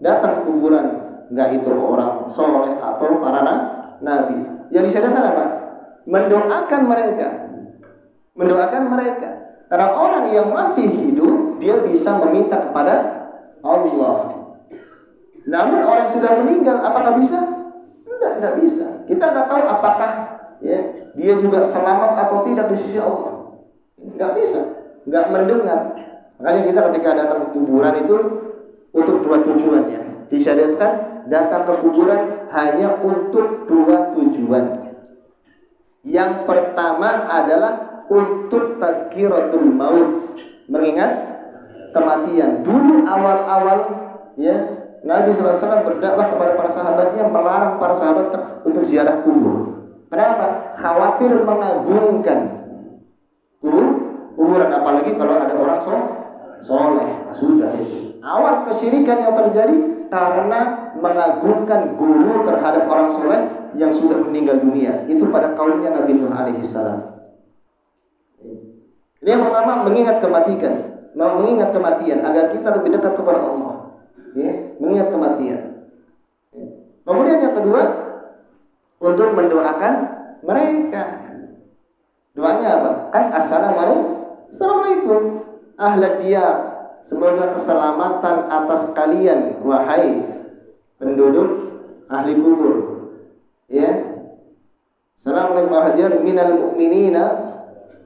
datang ke kuburan, enggak itu orang soleh atau para nabi. Yang disyariatkan apa? Mendoakan mereka. Mendoakan mereka. Karena orang yang masih hidup, dia bisa meminta kepada Allah. Namun orang yang sudah meninggal, apakah bisa? Tidak bisa. Kita nggak tahu apakah ya, dia juga selamat atau tidak di sisi Allah. Nggak bisa. Nggak mendengar. Makanya kita ketika datang ke kuburan itu untuk dua tujuan ya. Disyariatkan datang ke kuburan hanya untuk dua tujuan. Yang pertama adalah untuk tadzkiratul maut, mengingat kematian. Dulu awal-awal ya Nabi SAW berdakwah kepada para sahabatnya, melarang para sahabat untuk ziarah kubur. Kenapa? Khawatir mengagungkan kuburan, apalagi kalau ada orang soleh. Sudah itu. Awal kesyirikan yang terjadi karena mengagungkan guru terhadap orang soleh yang sudah meninggal dunia. Itu pada kaumnya Nabi Nuh alaihi salam. Ini yang pertama, mengingat kematian agar kita lebih dekat kepada Allah. Ya, mengingat kematian. Ya. Kemudian yang kedua, untuk mendoakan mereka. Doanya apa? Kan Assalamualaikum ahlad diyar. Semoga keselamatan atas kalian wahai penduduk ahli kubur. Ya. Assalamualaikum ahlad diyar minal mu'minina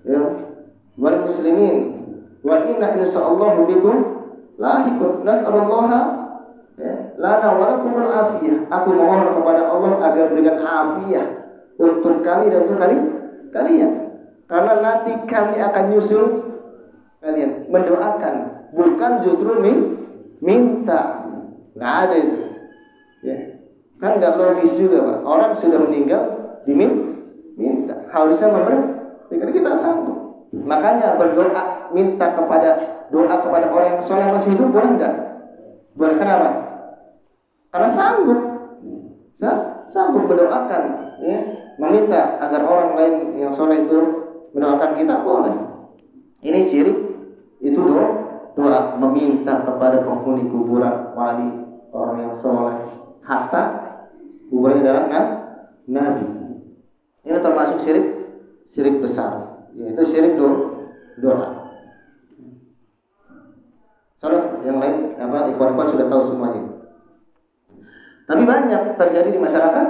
ya wal muslimin wa inna insyaallah bikum lahiqun nas'alullaha ya lana wa lakumul afiyah. Aku memohon kepada Allah agar berikan afiyah untuk kami dan untuk kalian. Karena nanti kami akan nyusul kalian, mendoakan, bukan justru minta. Nggak ada itu. Ya. Kan nggak logis juga, Pak. Orang sudah meninggal diminta. Harusnya memberikan, kita sanggup. Makanya berdoa, minta doa kepada orang yang soleh masih hidup, boleh enggak? Boleh. Kenapa? Karena sanggup berdoakan, ya, meminta agar orang lain yang soleh itu mendoakan kita, boleh. Ini syirik, itu doa meminta kepada penghuni kuburan, wali, orang yang soleh, hatta kuburannya adalah nabi. Ini termasuk syirik besar. Yaitu syirik doa. Soalnya yang lain ikhwan-ikhwan sudah tahu semuanya. Tapi banyak terjadi di masyarakat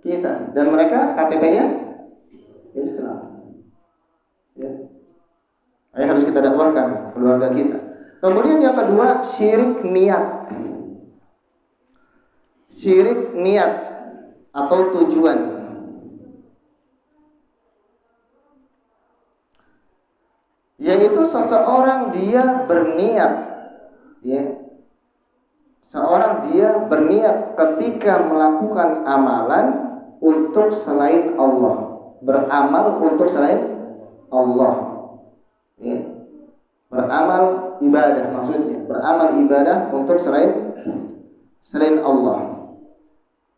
kita dan mereka KTP-nya Islam. Ya. Harus kita dakwahkan keluarga kita. Kemudian yang kedua, syirik niat. Syirik niat atau tujuan. Yaitu seseorang dia berniat, ya, seorang dia berniat ketika melakukan amalan untuk selain Allah, beramal untuk selain Allah, ya. Beramal ibadah maksudnya, beramal ibadah untuk selain Allah.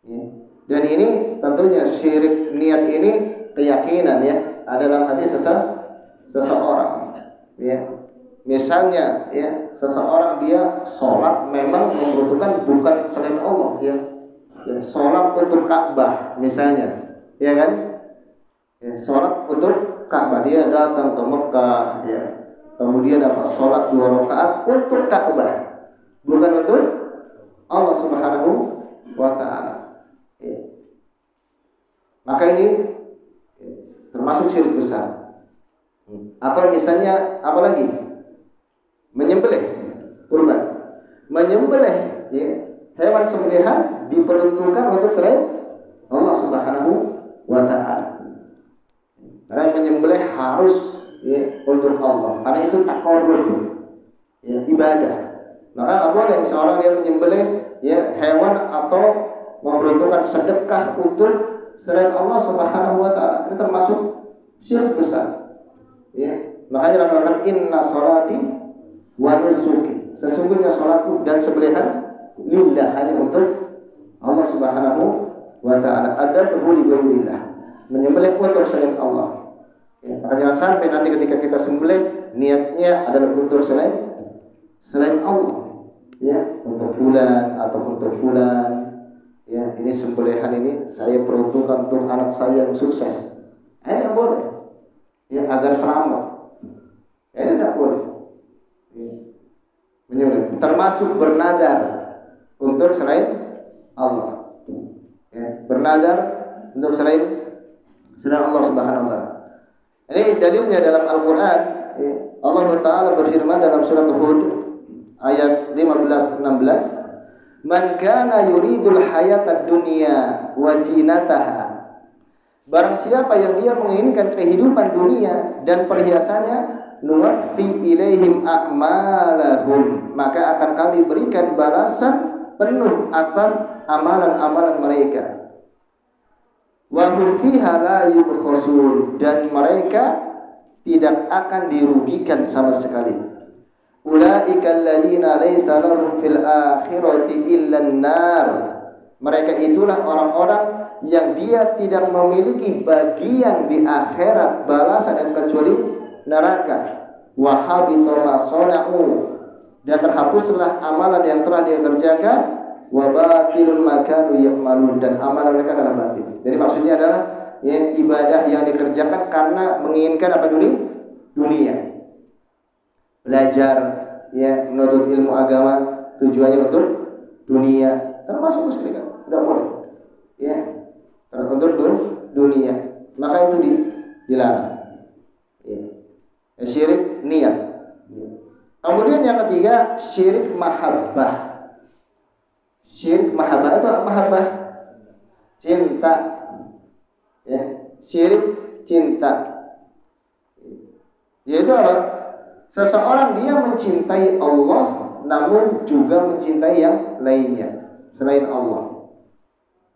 Ya. Dan ini tentunya syirik niat ini keyakinan ya, ada dalam hati seseorang. Ya. Misalnya ya, seseorang dia sholat memang membutuhkan bukan selain Allah ya. Ya, sholat untuk Ka'bah misalnya, ya kan? Ya, sholat untuk Ka'bah, dia datang ke Mekah ya. Kemudian sholat 2 rakaat untuk Ka'bah, bukan untuk Allah Subhanahu wa Ta'ala. Ya. Maka ini termasuk syirik besar. Atau misalnya apa lagi? Menyembelih kurban. Menyembelih ya, hewan sembelihan diperuntukkan untuk selain Allah Subhanahu wa Ta'ala. Karena menyembelih harus ya, untuk Allah. Karena itu taqarrub ya, ibadah. Maka nggak boleh seorang dia menyembelih ya hewan atau memperuntukkan sedekah untuk selain Allah Subhanahu wa Ta'ala. Ini termasuk syirik besar. Ya. Makanya dikatakan inna sholati wa nusuki. Sesungguhnya salatku dan sembelihan lillah, hanya untuk Allah Subhanahu wa Ta'ala. Adzabhu li ghairillah. Menyembelih untuk selain Allah. Ya, maka jangan sampai nanti ketika kita sembelih niatnya adalah untuk selain Allah. Ya, untuk fulan atau untuk fulan. Ya, ini sembelihan ini saya peruntukkan untuk anak saya yang sukses. Ini tidak boleh. Ya, agar selamat. Ini tidak boleh. Ya. Menyembelih termasuk bernadar untuk selain Allah. Ya, bernadar untuk selain Allah Subhanahu wa Ta'ala. Ini dalilnya dalam Al-Quran. Ya. Allah Ta'ala berfirman dalam surat Hud ayat 15-16, man kana yuridul hayatad dunya wa zinataha. Barang siapa yang dia menginginkan kehidupan dunia dan perhiasannya, nuwaffi ilaihim a'malahum, maka akan kami berikan balasan penuh atas amalan-amalan mereka. Wa hum fiha la yubkhasun, dan mereka tidak akan dirugikan sama sekali. Ulaika alladziina laisa lahum fil akhirati illan nar. Mereka itulah orang-orang yang dia tidak memiliki bagian di akhirat balasan yang kecuali neraka. Wa habita ma sana'u, dan terhapuslah amalan yang telah dia kerjakan. Wa batilun ma kanu ya'malun, dan amalan mereka adalah batil. Jadi maksudnya adalah ya, ibadah yang dikerjakan karena menginginkan apa dulu? Dunia. Belajar ya, menuntut ilmu agama tujuannya untuk dunia, termasuk musyrikan. Tidak boleh. Ya. Untuk dunia. Maka itu dilarang. Ya. Syirik niat. Ya. Kemudian yang ketiga, syirik mahabbah. Syirik mahabbah itu mahabbah cinta. Ya. Syirik cinta. Yaitu apa? Seseorang dia mencintai Allah namun juga mencintai yang lainnya selain Allah.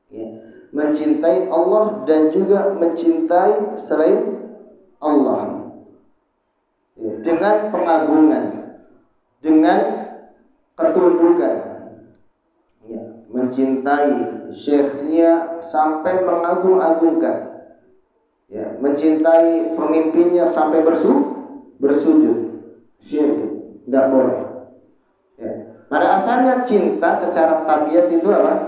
Ya. Mencintai Allah dan juga mencintai selain Allah. Ya. Dengan pengagungan, dengan ketundukan. Ya. Mencintai syekhnya sampai mengagung-agungkan. Ya. Mencintai pemimpinnya sampai bersujud. Syirik, tidak boleh. Ya. Pada asalnya cinta secara tabiat itu apa?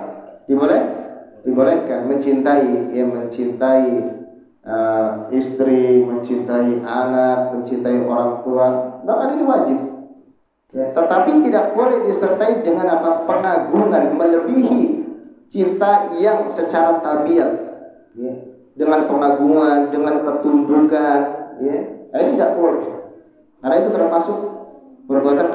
Dibolehkan mencintai, ya, mencintai istri, mencintai anak, mencintai orang tua, bahkan ini wajib. Ya. Tetapi tidak boleh disertai dengan apa? Pengagungan melebihi cinta yang secara tabiat. Ya. Dengan pengagungan, dengan ketundukan, ya. Ini tidak boleh. Karena itu termasuk perbuatan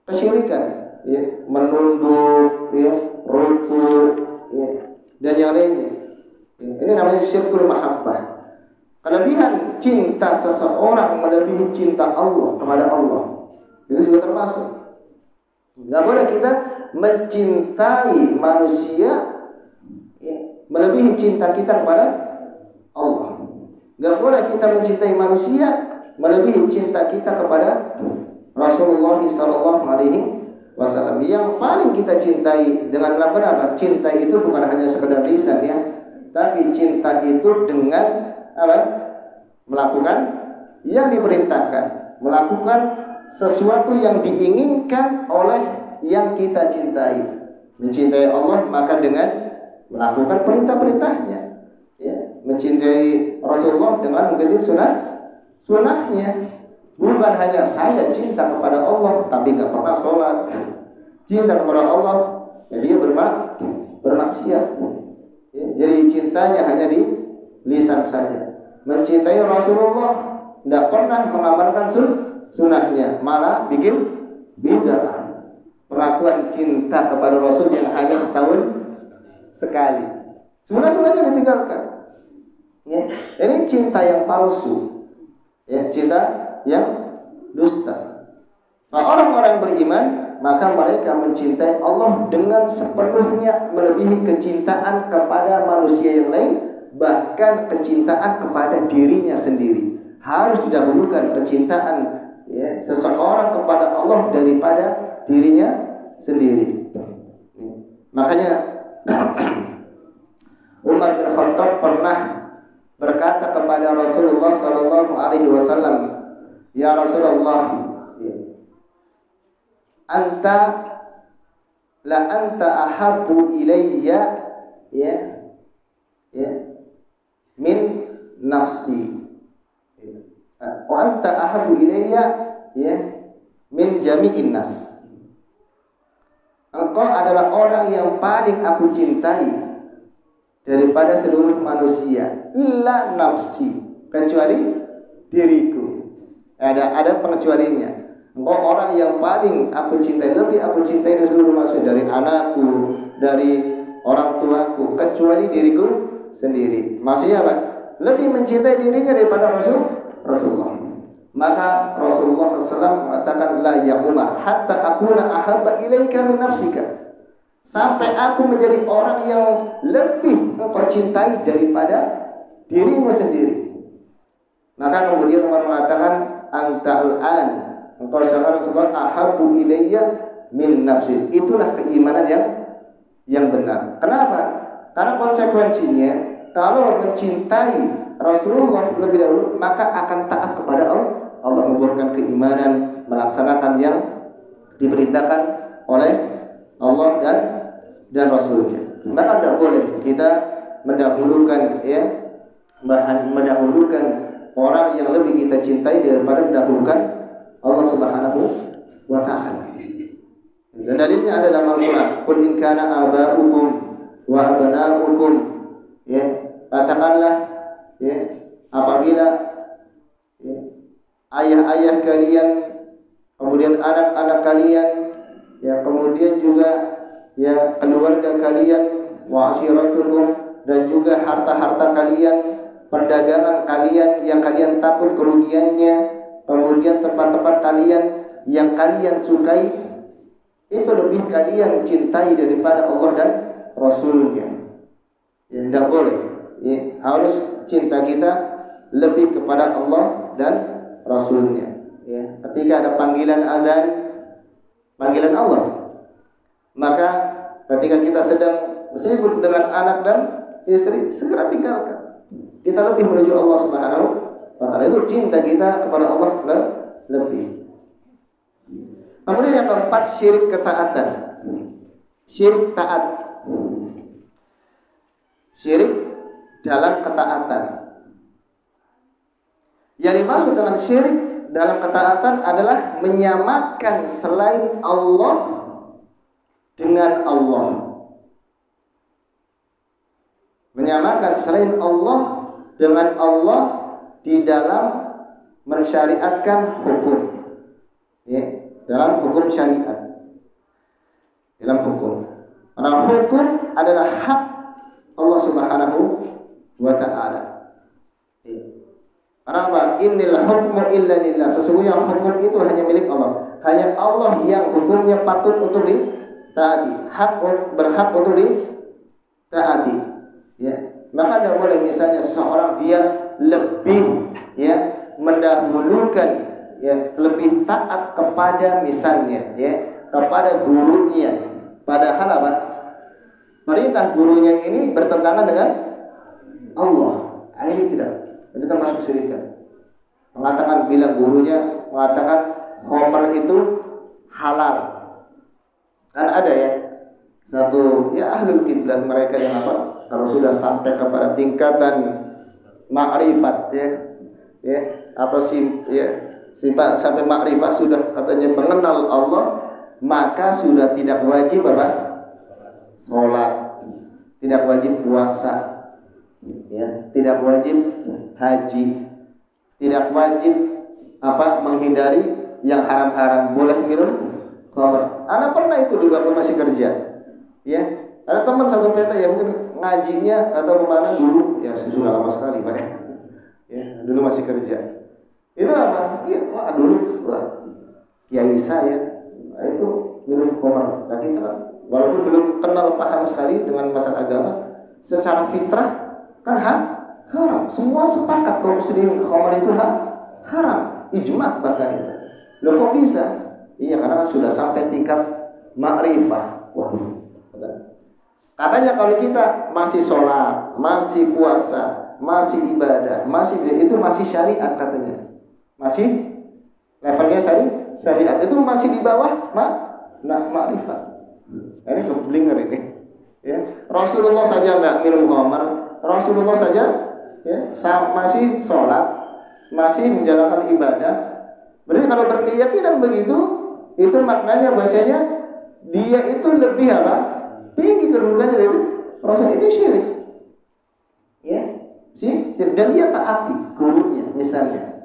kesyirikan, ya, menunduk, ya, rukuk, ya, dan yang lainnya. Ya, ini namanya syirkul mahabbah. Kelebihan cinta seseorang melebihi cinta Allah kepada Allah, itu juga termasuk. Nggak boleh kita mencintai manusia ya, melebihi cinta kita kepada Allah. Nggak boleh kita mencintai manusia melebihi cinta kita kepada Rasulullah sallallahu alaihi wasallam. Yang paling kita cintai dengan melakukan apa? Cinta itu bukan hanya sekedar lisan ya, tapi cinta itu dengan apa? Melakukan yang diperintahkan, melakukan sesuatu yang diinginkan oleh yang kita cintai. Mencintai Allah maka dengan melakukan perintah-perintahnya. Ya, mencintai Rasulullah dengan mengikuti sunnahnya. Bukan hanya saya cinta kepada Allah tapi nggak pernah sholat. Cinta kepada Allah, ya dia bermaksiat. Ya, jadi cintanya hanya di lisan saja. Mencintai Rasulullah, tidak pernah mengamalkan sunnahnya, malah bikin bid'ah. Pengakuan cinta kepada Rasul yang hanya setahun sekali. Sunnah-sunnahnya ditinggalkan. Ya, ini cinta yang palsu. Ya, cinta yang dusta. Nah, orang-orang beriman maka mereka mencintai Allah dengan sepenuhnya, melebihi kecintaan kepada manusia yang lain, bahkan kecintaan kepada dirinya sendiri. Harus didahulukan kecintaan ya, seseorang kepada Allah daripada dirinya sendiri. Makanya Umar bin Khattab pernah berkata kepada Rasulullah sallallahu alaihi wasallam, "Ya Rasulullah, anta ahabbu ilayya min nafsi. Wa anta ahabbu ilayya min jami'in nas." Engkau adalah orang yang paling aku cintai daripada seluruh manusia, illa nafsi, kecuali diriku. Ada pengecualinya. Engkau orang yang paling aku cintai, lebih aku cintai dari seluruh manusia, dari anakku, dari orang tuaku, kecuali diriku sendiri. Maksudnya apa? Lebih mencintai dirinya daripada Rasulullah. Maka Rasulullah SAW mengatakan, la ya Umar, hatta akuna ahabba ilaika min nafsika. Sampai aku menjadi orang yang lebih engkau cintai daripada dirimu sendiri. Maka kemudian Umar mengatakan, anta al-an, engkau sekarang ahabbu ilayya min nafsi. Itulah keimanan yang benar. Kenapa? Karena konsekuensinya kalau mencintai Rasulullah lebih dahulu, maka akan taat kepada Allah, membuahkan keimanan, melaksanakan yang diperintahkan oleh Allah dan Rasulnya. Maka tidak boleh kita mendahulukan mendahulukan orang yang lebih kita cintai daripada mendahulukan Allah Subhanahu wa ta'ala. Dan dalilnya ada dalam Al-Quran, qul in kana aba'ukum wa abna'ukum, katakanlah apabila ayah-ayah kalian, kemudian anak-anak kalian, kemudian juga keluarga kalian, wa ashiratukum, dan juga harta-harta kalian, perdagangan kalian yang kalian takut kerugiannya, kemudian tempat-tempat kalian yang kalian sukai, itu lebih kalian cintai daripada Allah dan Rasulnya. Tidak boleh. Harus cinta kita lebih kepada Allah dan Rasulnya. Ketika ada panggilan azan, panggilan Allah, maka ketika kita sedang sibuk dengan anak dan istri, segera tinggalkan. Kita lebih menuju Allah Subhanahu wa ta'ala. Itu cinta kita kepada Allah lebih. Kemudian yang keempat, syirik ketaatan. Syirik taat. Syirik dalam ketaatan. Yang dimaksud dengan syirik dalam ketaatan adalah menyamakan selain Allah dengan Allah. Menyamakan selain Allah dengan Allah di dalam mensyariatkan hukum. Dalam hukum syariat. Dalam hukum. Karena hukum adalah hak Allah Subhanahu wa ta'ala. Karena apa? Innal hukmu illa lillah. Sesungguhnya hukum itu hanya milik Allah. Hanya Allah yang hukumnya patut untuk ditaati, berhak untuk ditaati. Maka tidak boleh misalnya seseorang dia lebih mendahulukan lebih taat kepada misalnya kepada gurunya. Padahal apa? Perintah gurunya ini bertentangan dengan Allah. Ini tidak. Ini termasuk syirikan. Mengatakan bila gurunya mengatakan khamr itu halal. Kan ada ya satu ya ahlul kiblat mereka yang apa? Kalau sudah sampai kepada tingkatan ma'rifat ya atau sampai makrifat sudah katanya mengenal Allah, maka sudah tidak wajib apa? Sholat, tidak wajib puasa, ya, tidak wajib haji, tidak wajib apa? Menghindari yang haram-haram, boleh minum khamr. Anak pernah itu dulu waktu masih kerja, ya. Ada teman satu peta yang mungkin ngajinya atau kemana dulu, ya sudah lama sekali Pak. Ya, dulu masih kerja. Itu apa? Iya, dulu kiai saya itu minum khamr. Nah, kita kan walaupun belum kenal paham sekali dengan masalah agama, secara fitrah kan haram. Semua sepakat kalau muslim khamr itu haram, ijma bahkan itu. Loh kok bisa? Iya, karena sudah sampai tingkat ma'rifah. Waduh. Katanya kalau kita masih sholat, masih puasa, masih ibadah, itu masih syariat katanya. Masih levelnya syariat itu masih di bawah ma'rifat. Ini keblinger ini. Ya. Rasulullah saja enggak minum khamr, Rasulullah saja ya, masih sholat, masih menjalankan ibadah. Berarti kalau berkeyakinan begitu, itu maknanya bahasanya dia itu lebih apa? Tinggi kedudukannya dari Rasul. Itu syirik. Ya, syirik. Dan dia taati gurunya misalnya.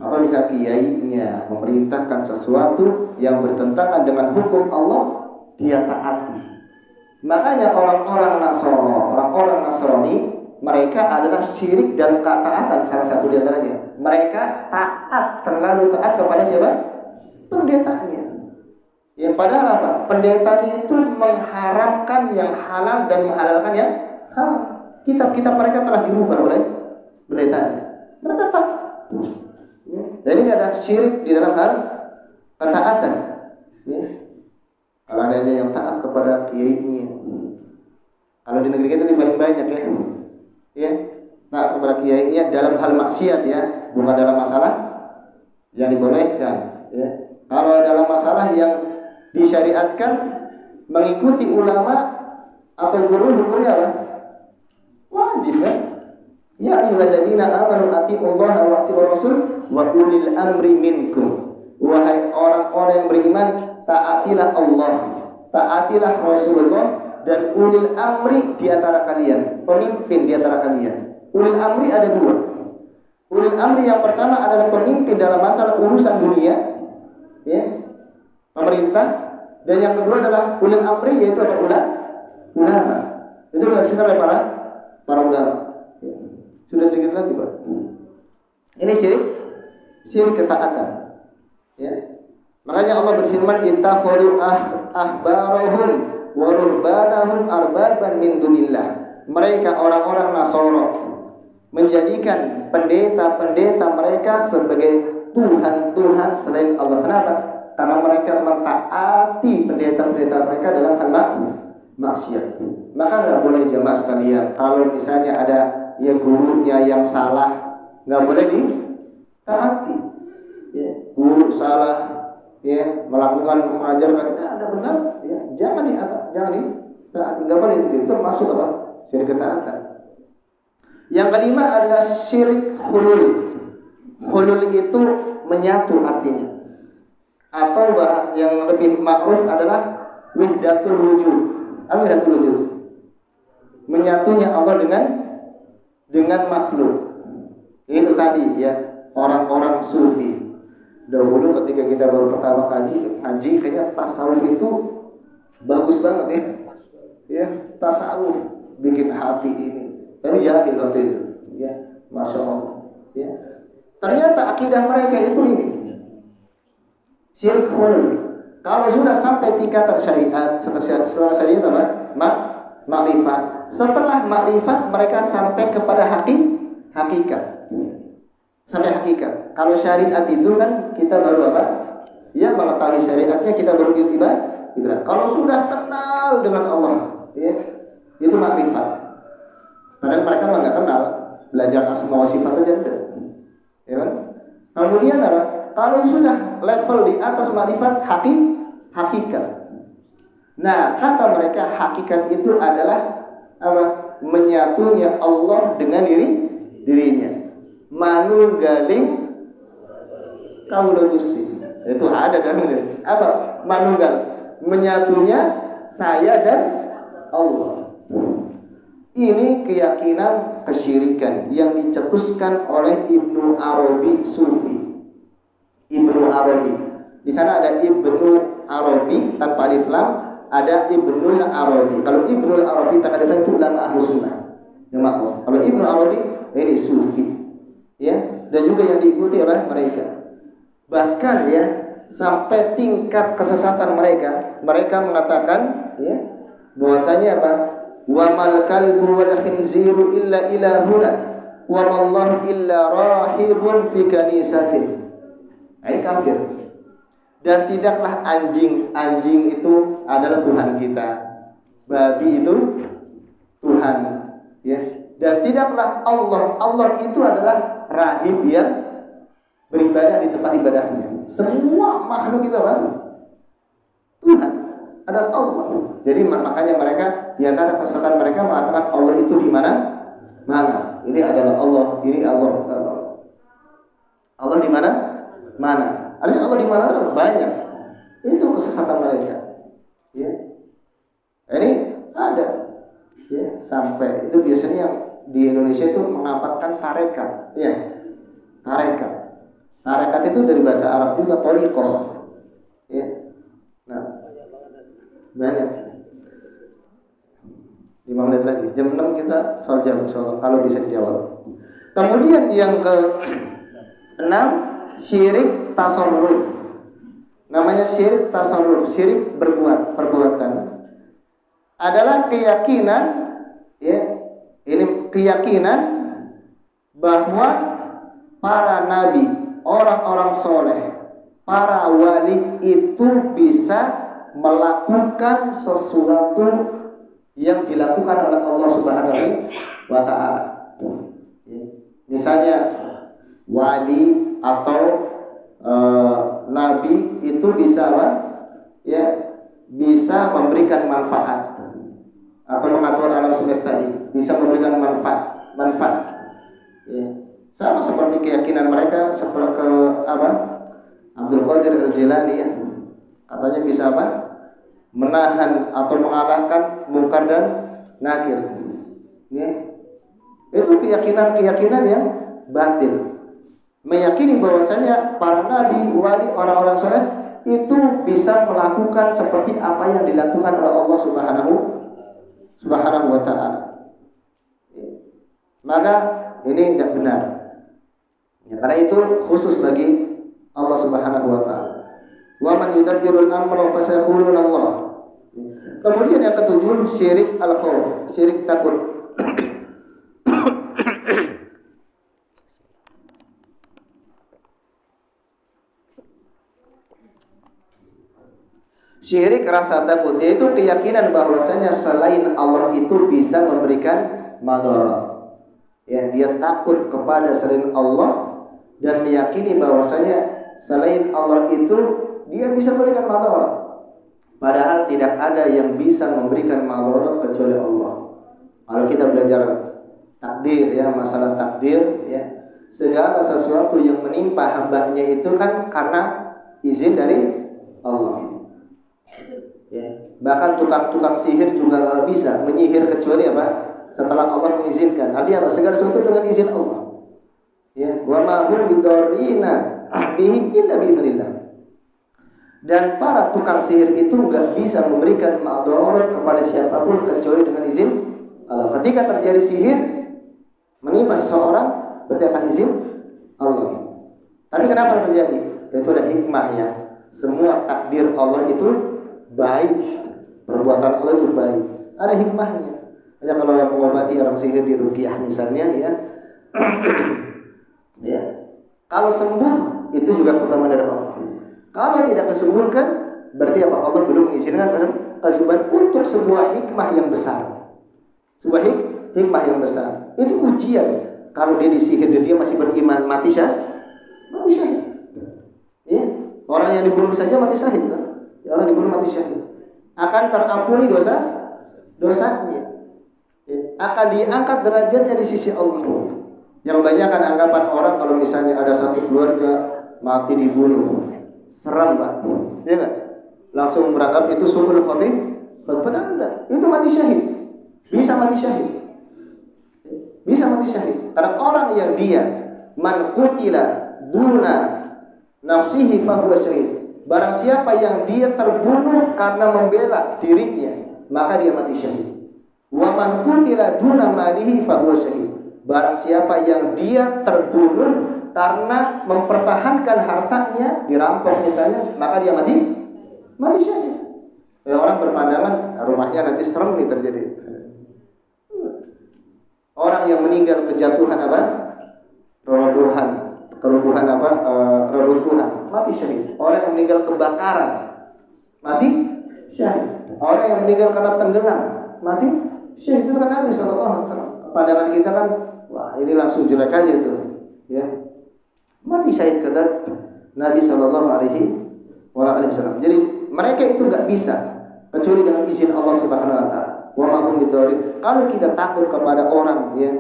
Atau misal kiainya memerintahkan sesuatu yang bertentangan dengan hukum Allah, dia taati. Makanya orang-orang Nasrani, mereka adalah syirik dan ketaatan salah satu di antaranya. Mereka terlalu taat kepada siapa? Pendetanya. Ya padahal apa? Pendetanya itu mengharamkan yang halal dan menghalalkan yang haram. Kitab-kitab mereka telah dirubah oleh pendetanya. Mereka taat. Dan ini ada syirik di dalam hal ketaatan. Ya. Kalau adanya yang taat kepada kiainya. Kalau di negeri kita itu paling banyak ya. Ya, taat kepada kiainya dalam hal maksiat ya, bukan dalam masalah yang dibolehkan. Ya. Kalau dalam masalah yang disyariatkan mengikuti ulama atau guru hukumnya apa? Wajib kan? Ya ayyuhalladzina amanu atiiullaha wa atiiur rasul wa ulil amri minkum. Wahai orang-orang yang beriman, taatilah Allah, taatilah Rasulullah dan ulil amri di antara kalian, pemimpin di antara kalian. Ulil amri ada dua. Ulil amri yang pertama adalah pemimpin dalam masalah urusan dunia, ya, pemerintah, dan yang kedua adalah ulil amri yaitu ulama. Itu dilaksanakan oleh para ulama. Ya. Sudah sedikit lagi, Pak. Ini syirik ketaatan. Ya. Makanya Allah berfirman, ittakhadhu ahbarahum wa ruhbanahum arbaban min dunillah. Mereka orang-orang Nasara menjadikan pendeta-pendeta mereka sebagai Tuhan-Tuhan selain Allah. Kenapa? Karena mereka mentaati pendeta-pendeta mereka dalam hal maksiat. Maka nggak boleh jemaah sekalian, kalau misalnya ada ya gurunya yang salah, nggak boleh ditaati. Ya, guru salah, ya melakukan mengajarkan ada benar, ya jangan ditaati, nggak boleh itu termasuk apa? Syirik ketaatan. Yang kelima adalah syirik hulul. Hulul itu menyatu artinya. Atau yang lebih ma'ruf adalah wahdatul wujud. Apa wahdatul wujud? Menyatunya Allah dengan makhluk. Itu tadi ya, orang-orang sufi. Dahulu ketika kita baru pertama haji kayaknya tasawuf itu bagus banget ya. Ya, tasawuf bikin hati ini. Tapi jahil waktu itu, ya, masya Allah. Ya. Ternyata akidah mereka itu ini syirik hulul. Kalau sudah sampai tingkatan syariat, setelah syariat apa? Makrifat. Setelah makrifat mereka sampai kepada hakikat. Sampai hakikat. Kalau syariat itu kan kita baru apa? ya mengetahui syariatnya kita baru ibadah. Kalau sudah kenal dengan Allah, ya, itu makrifat. Padahal mereka nggak kenal, belajar asma wa sifat aja enggak. Ya kan? Kemudian apa? Kalau sudah level di atas makrifat, hakikat. Nah, kata mereka hakikat itu adalah apa? Menyatunya Allah dengan dirinya. Manunggaling kawula Gusti. Itu ada dalam Indonesia. Apa? Manunggal. Menyatunya saya dan Allah. Ini keyakinan kesyirikan yang dicetuskan oleh Ibnu Arabi Sufi. Ibnu Arabi. Di sana ada Ibnu Arabi tanpa alif lam, ada Ibnul Arabi. Kalau Ibnul Arabi tak ada alif lam itu ulama Ahlus Sunnah. Ya maaf. Kalau Ibnu Arabi ini Sufi. Ya, dan juga yang diikuti oleh mereka. Bahkan ya, sampai tingkat kesesatan mereka mengatakan ya, bahwasanya apa? Wa mal kalbu wal khinziru illa ilahuna wa mallahu illa rahibun fi kanisatin. Ini kafir. Dan tidaklah anjing itu adalah Tuhan kita. Babi itu Tuhan, ya. Dan tidaklah Allah itu adalah rahib yang beribadah di tempat ibadahnya. Semua makhluk itu apa? Tuhan adalah Allah. Jadi makanya mereka di antara kesesatan mereka mengatakan Allah itu di mana? Mana? Ini adalah Allah, ini Allah. Allah di mana? Mana? Artinya Allah di mana? Banyak. Itu kesesatan mereka. Ya. Ini ada. Ya, sampai itu biasanya yang di Indonesia itu mengamalkan tarekat. Ya. Tarekat itu dari bahasa Arab juga thariqah. Ya. Nah, banyak. 5 menit lagi. Jam 6 kita soal jam insyaallah kalau bisa dijawab. Kemudian yang ke-6 syirik tasarruf. Namanya syirik tasarruf, syirik perbuatan. Adalah keyakinan ya, ini keyakinan bahwa para nabi, orang-orang soleh, para wali itu bisa melakukan sesuatu yang dilakukan oleh Allah Subhanahu wa taala. Misalnya wali atau nabi itu bisa apa? Ya, bisa memberikan manfaat atau mengatur alam semesta ini, bisa memberikan manfaat. Ya. Sama seperti keyakinan mereka seperti ke apa? Abdul Qadir Al-Jilani ya. Katanya bisa apa? Menahan atau mengalahkan mungkar dan nakir. Ya. Itu keyakinan yang batil. Meyakini bahwasanya para nabi, wali, orang-orang soleh itu bisa melakukan seperti apa yang dilakukan oleh Allah Subhanahu wa ta'ala. Maka ini tidak benar. Ya, karena itu khusus bagi Allah Subhanahu wa ta'ala. Wa man yudabbirul amra fasayaquluna Allah. Kemudian yang ketujuh syirik al-khauf, syirik takut. Syirik rasa takut, yaitu keyakinan bahwasanya selain Allah itu bisa memberikan madarat. Ya, dia takut kepada selain Allah dan meyakini bahwasanya selain Allah itu dia bisa memberikan madarat. Padahal tidak ada yang bisa memberikan madarat kecuali Allah. Kalau kita belajar takdir ya, masalah takdir ya, segala sesuatu yang menimpa hambanya itu kan karena izin dari Allah. Ya, bahkan tukang-tukang sihir juga nggak bisa menyihir kecuali apa? Setelah Allah mengizinkan. Artinya apa? Segala sesuatu dengan izin Allah. Ya, wa ma hum bidarrina bihi illa biidznillah. Dan para tukang sihir itu nggak bisa memberikan madarat kepada siapapun kecuali dengan izin Allah. Ketika terjadi sihir menimpa seseorang berarti atas izin Allah. Tapi kenapa terjadi? Itu ada hikmahnya. Semua takdir Allah itu baik, perbuatan Allah itu baik. Ada hikmahnya. Hanya kalau yang mengobati orang sihir di ruqyah misalnya ya, ya. Kalau sembuh itu juga keutamaan dari Allah. Kalau tidak kesembuhkan, berarti apa? Allah belum mengizinkan kesembuhan untuk sebuah hikmah yang besar. Sebuah hikmah yang besar. Itu ujian. Kalau dia disihir dan dia masih beriman, mati syahid. Ya, orang yang dibunuh saja mati syahid kan? Ya, orang dibunuh mati syahid. Akan terampuni dosanya. Ya, akan diangkat derajatnya di sisi Allah. Yang banyak kan anggapan orang kalau misalnya ada satu keluarga mati dibunuh, seram Pak, ya nggak? Langsung beranggap itu sumul khotimah. Padahal enggak, itu mati syahid. Bisa mati syahid. Karena orang yang dia man qutila duna nafsihi fahuwa syahid. Barang siapa yang dia terbunuh karena membela dirinya, maka dia mati syahid. Wa man qutila duna malihi fahuwa syahid. Barang siapa yang dia terbunuh karena mempertahankan hartanya, dirampok misalnya, maka dia mati syahid. Orang berpandangan rumahnya nanti serem nih terjadi. Orang yang meninggal kejatuhan apa? Reruntuhan, mati syahid. Orang yang meninggal kebakaran, mati syahid. Orang yang meninggal karena tenggelam, mati syahid. Itu kan Nabi SAW. Pandangan kita kan, wah ini langsung jelek aja itu, ya. Mati syahid kata Nabi SAW. Jadi mereka itu nggak bisa kecuali dengan izin Allah Subhanahu Wa Taala. Wa ma hum bidzalin. Kalau kita takut kepada orang, ya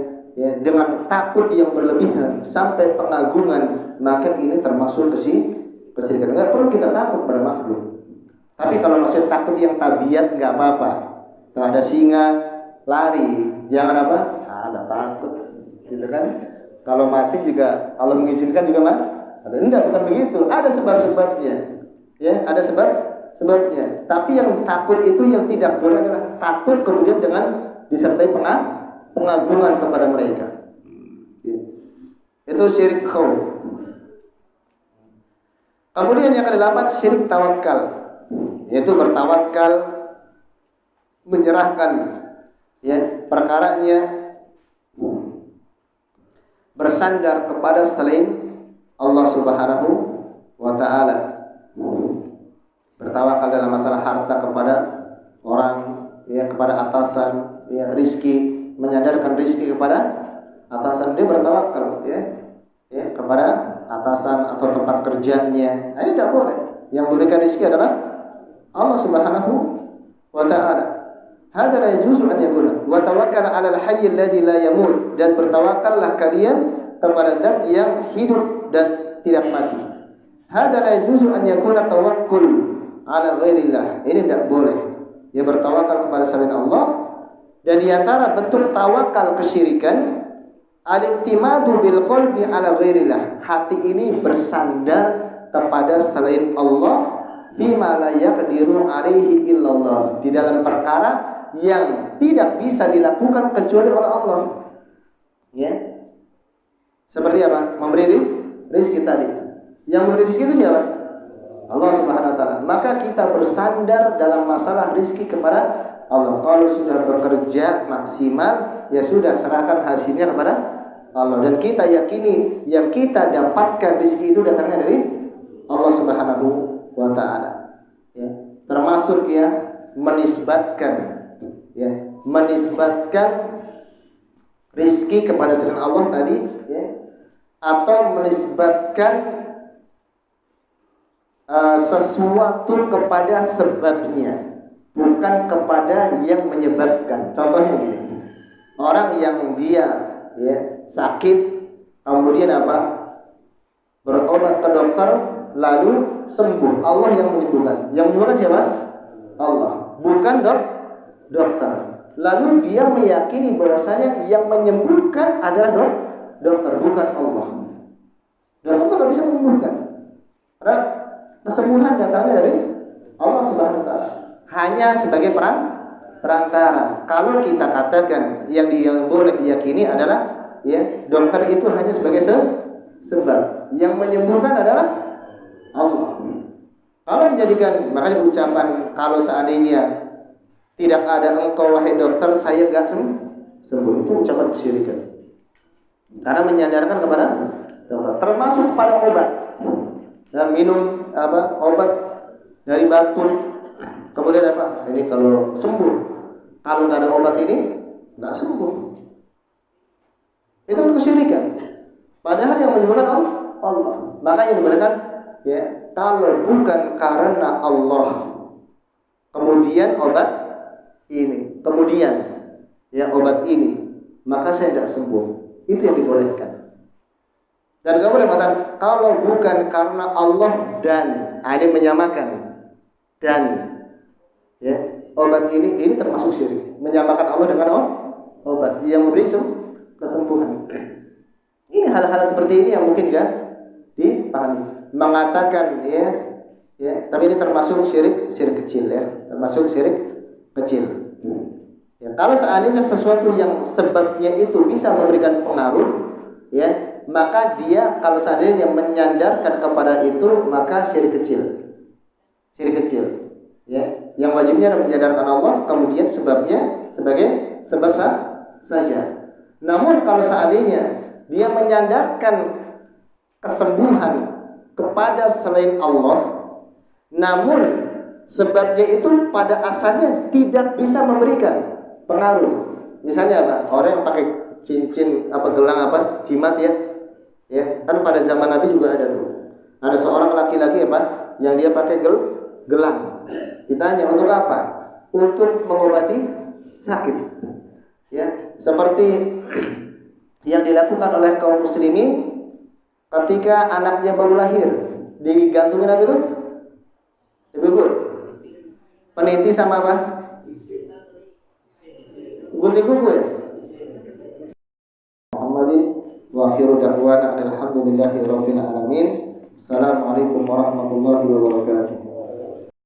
dengan takut yang berlebihan sampai pengagungan, maka ini termasuk kesyirikan. Nggak perlu kita takut pada makhluk. Tapi kalau maksud takut yang tabiat nggak apa-apa. Kalau ada singa lari, jangan apa? Ada takut, gitu kan? Kalau mati juga Allah mengizinkan juga mah? Enggak, bukan begitu. Ada sebab-sebabnya. Ya, ada sebabnya. Tapi yang takut itu yang tidak boleh adalah takut kemudian dengan disertai pengagungan kepada mereka. Ya. Itu syirik khauf. Kemudian yang ke-8 syirik tawakal, yaitu bertawakal, menyerahkan ya perkaranya, bersandar kepada selain Allah Subhanahu wa Ta'ala. Bertawakal dalam masalah harta kepada orang, ya, kepada atasan, ya, rizki, menyandarkan rizki kepada atasan. Dia bertawakal, ya, kepada atasan atau tempat kerjanya. Nah, ini tidak boleh. Yang memberikan rizki adalah Allah Subhanahu wa Ta'ala. Hadza la yajuzu an yakuna wa tawakkal 'ala al-hayy alladhi la yamut, dan bertawakallah kalian kepada zat yang hidup dan tidak mati. Hadza la yajuzu an yakuna tawakkul 'ala ghairillah. Ini tidak boleh. Ya, bertawakal kepada selain Allah. Dan di antara bentuk tawakal kesyirikan, al-i'timadu bil qalbi 'ala ghairillah. Hati ini bersandar kepada selain Allah, bima la yaqdiru 'alaihi illallah, di dalam perkara yang tidak bisa dilakukan kecuali oleh Allah. Ya. Seperti apa? Memberi rizki tadi. Yang memberi rizki itu siapa? Allah Subhanahu wa Ta'ala. Maka kita bersandar dalam masalah rizki kepada Allah. Kalau sudah bekerja maksimal, ya sudah, serahkan hasilnya kepada Allah. Dan kita yakini yang kita dapatkan rizki itu datangnya dari Allah Subhanahu wa Ta'ala. Ya. Termasuk ya menisbatkan rizki kepada selain Allah tadi, ya, atau menisbatkan sesuatu kepada sebabnya, bukan kepada yang menyebabkan. Contohnya gini, orang yang dia ya sakit, kemudian apa, berobat ke dokter lalu sembuh, Allah yang menyembuhkan. Yang menyembuhkan siapa? Allah, bukan dokter. Lalu dia meyakini bahwasanya yang menyembuhkan adalah dokter, bukan Allah. Dokter tidak bisa menyembuhkan. Karena kesembuhan datangnya dari Allah Subhanahu wa Ta'ala. Hanya sebagai perantara. Kalau kita katakan yang boleh diyakini adalah ya, dokter itu hanya sebagai sebab. Yang menyembuhkan adalah Allah. Kalau menjadikan, makanya ucapan kalau seandainya tidak ada engkau wahai dokter, saya gak sembuh, itu ucapan kesyirikan. Karena menyandarkan kepada dokter, termasuk pada obat. Dan minum obat dari batuk. Kemudian apa? Ini kalau sembuh. Kalau nggak ada obat ini nggak sembuh. Itu kan kesyirikan. Padahal yang menyembuhkan Allah. Makanya dikatakan ya, kalau bukan karena Allah, kemudian obat ini, kemudian ya obat ini, maka saya tidak sembuh. Itu yang dibolehkan. Dan kamu boleh mengatakan kalau bukan karena Allah dan ini menyamakan dan ya obat ini termasuk syirik. Menyamakan Allah dengan obat yang memberi kesembuhan. Ini hal-hal seperti ini yang mungkin enggak dipahami. Mengatakan ya, tapi ini termasuk syirik kecil ya, termasuk syirik kecil. Ya, kalau seandainya sesuatu yang sebabnya itu bisa memberikan pengaruh, ya, maka dia kalau seandainya menyandarkan kepada itu, maka syirik kecil. Syirik kecil. Ya, yang wajibnya adalah menyandarkan Allah, kemudian sebabnya sebagai sebab saja. Namun kalau seandainya dia menyandarkan kesembuhan kepada selain Allah, namun sebabnya itu pada asalnya tidak bisa memberikan pengaruh. Misalnya apa? Orang yang pakai cincin gelang jimat ya. Ya, kan pada zaman Nabi juga ada tuh. Ada seorang laki-laki yang dia pakai gelang. Ditanya untuk apa? Untuk mengobati sakit. Ya, seperti yang dilakukan oleh kaum muslimin ketika anaknya baru lahir, digantungin apa itu? Ibu, peniti sama apa? Gunting kuku ya? Muhammadin wa akhiru da'wana alhamdulillahi rabbil alamin. Assalamualaikum warahmatullahi wabarakatuh.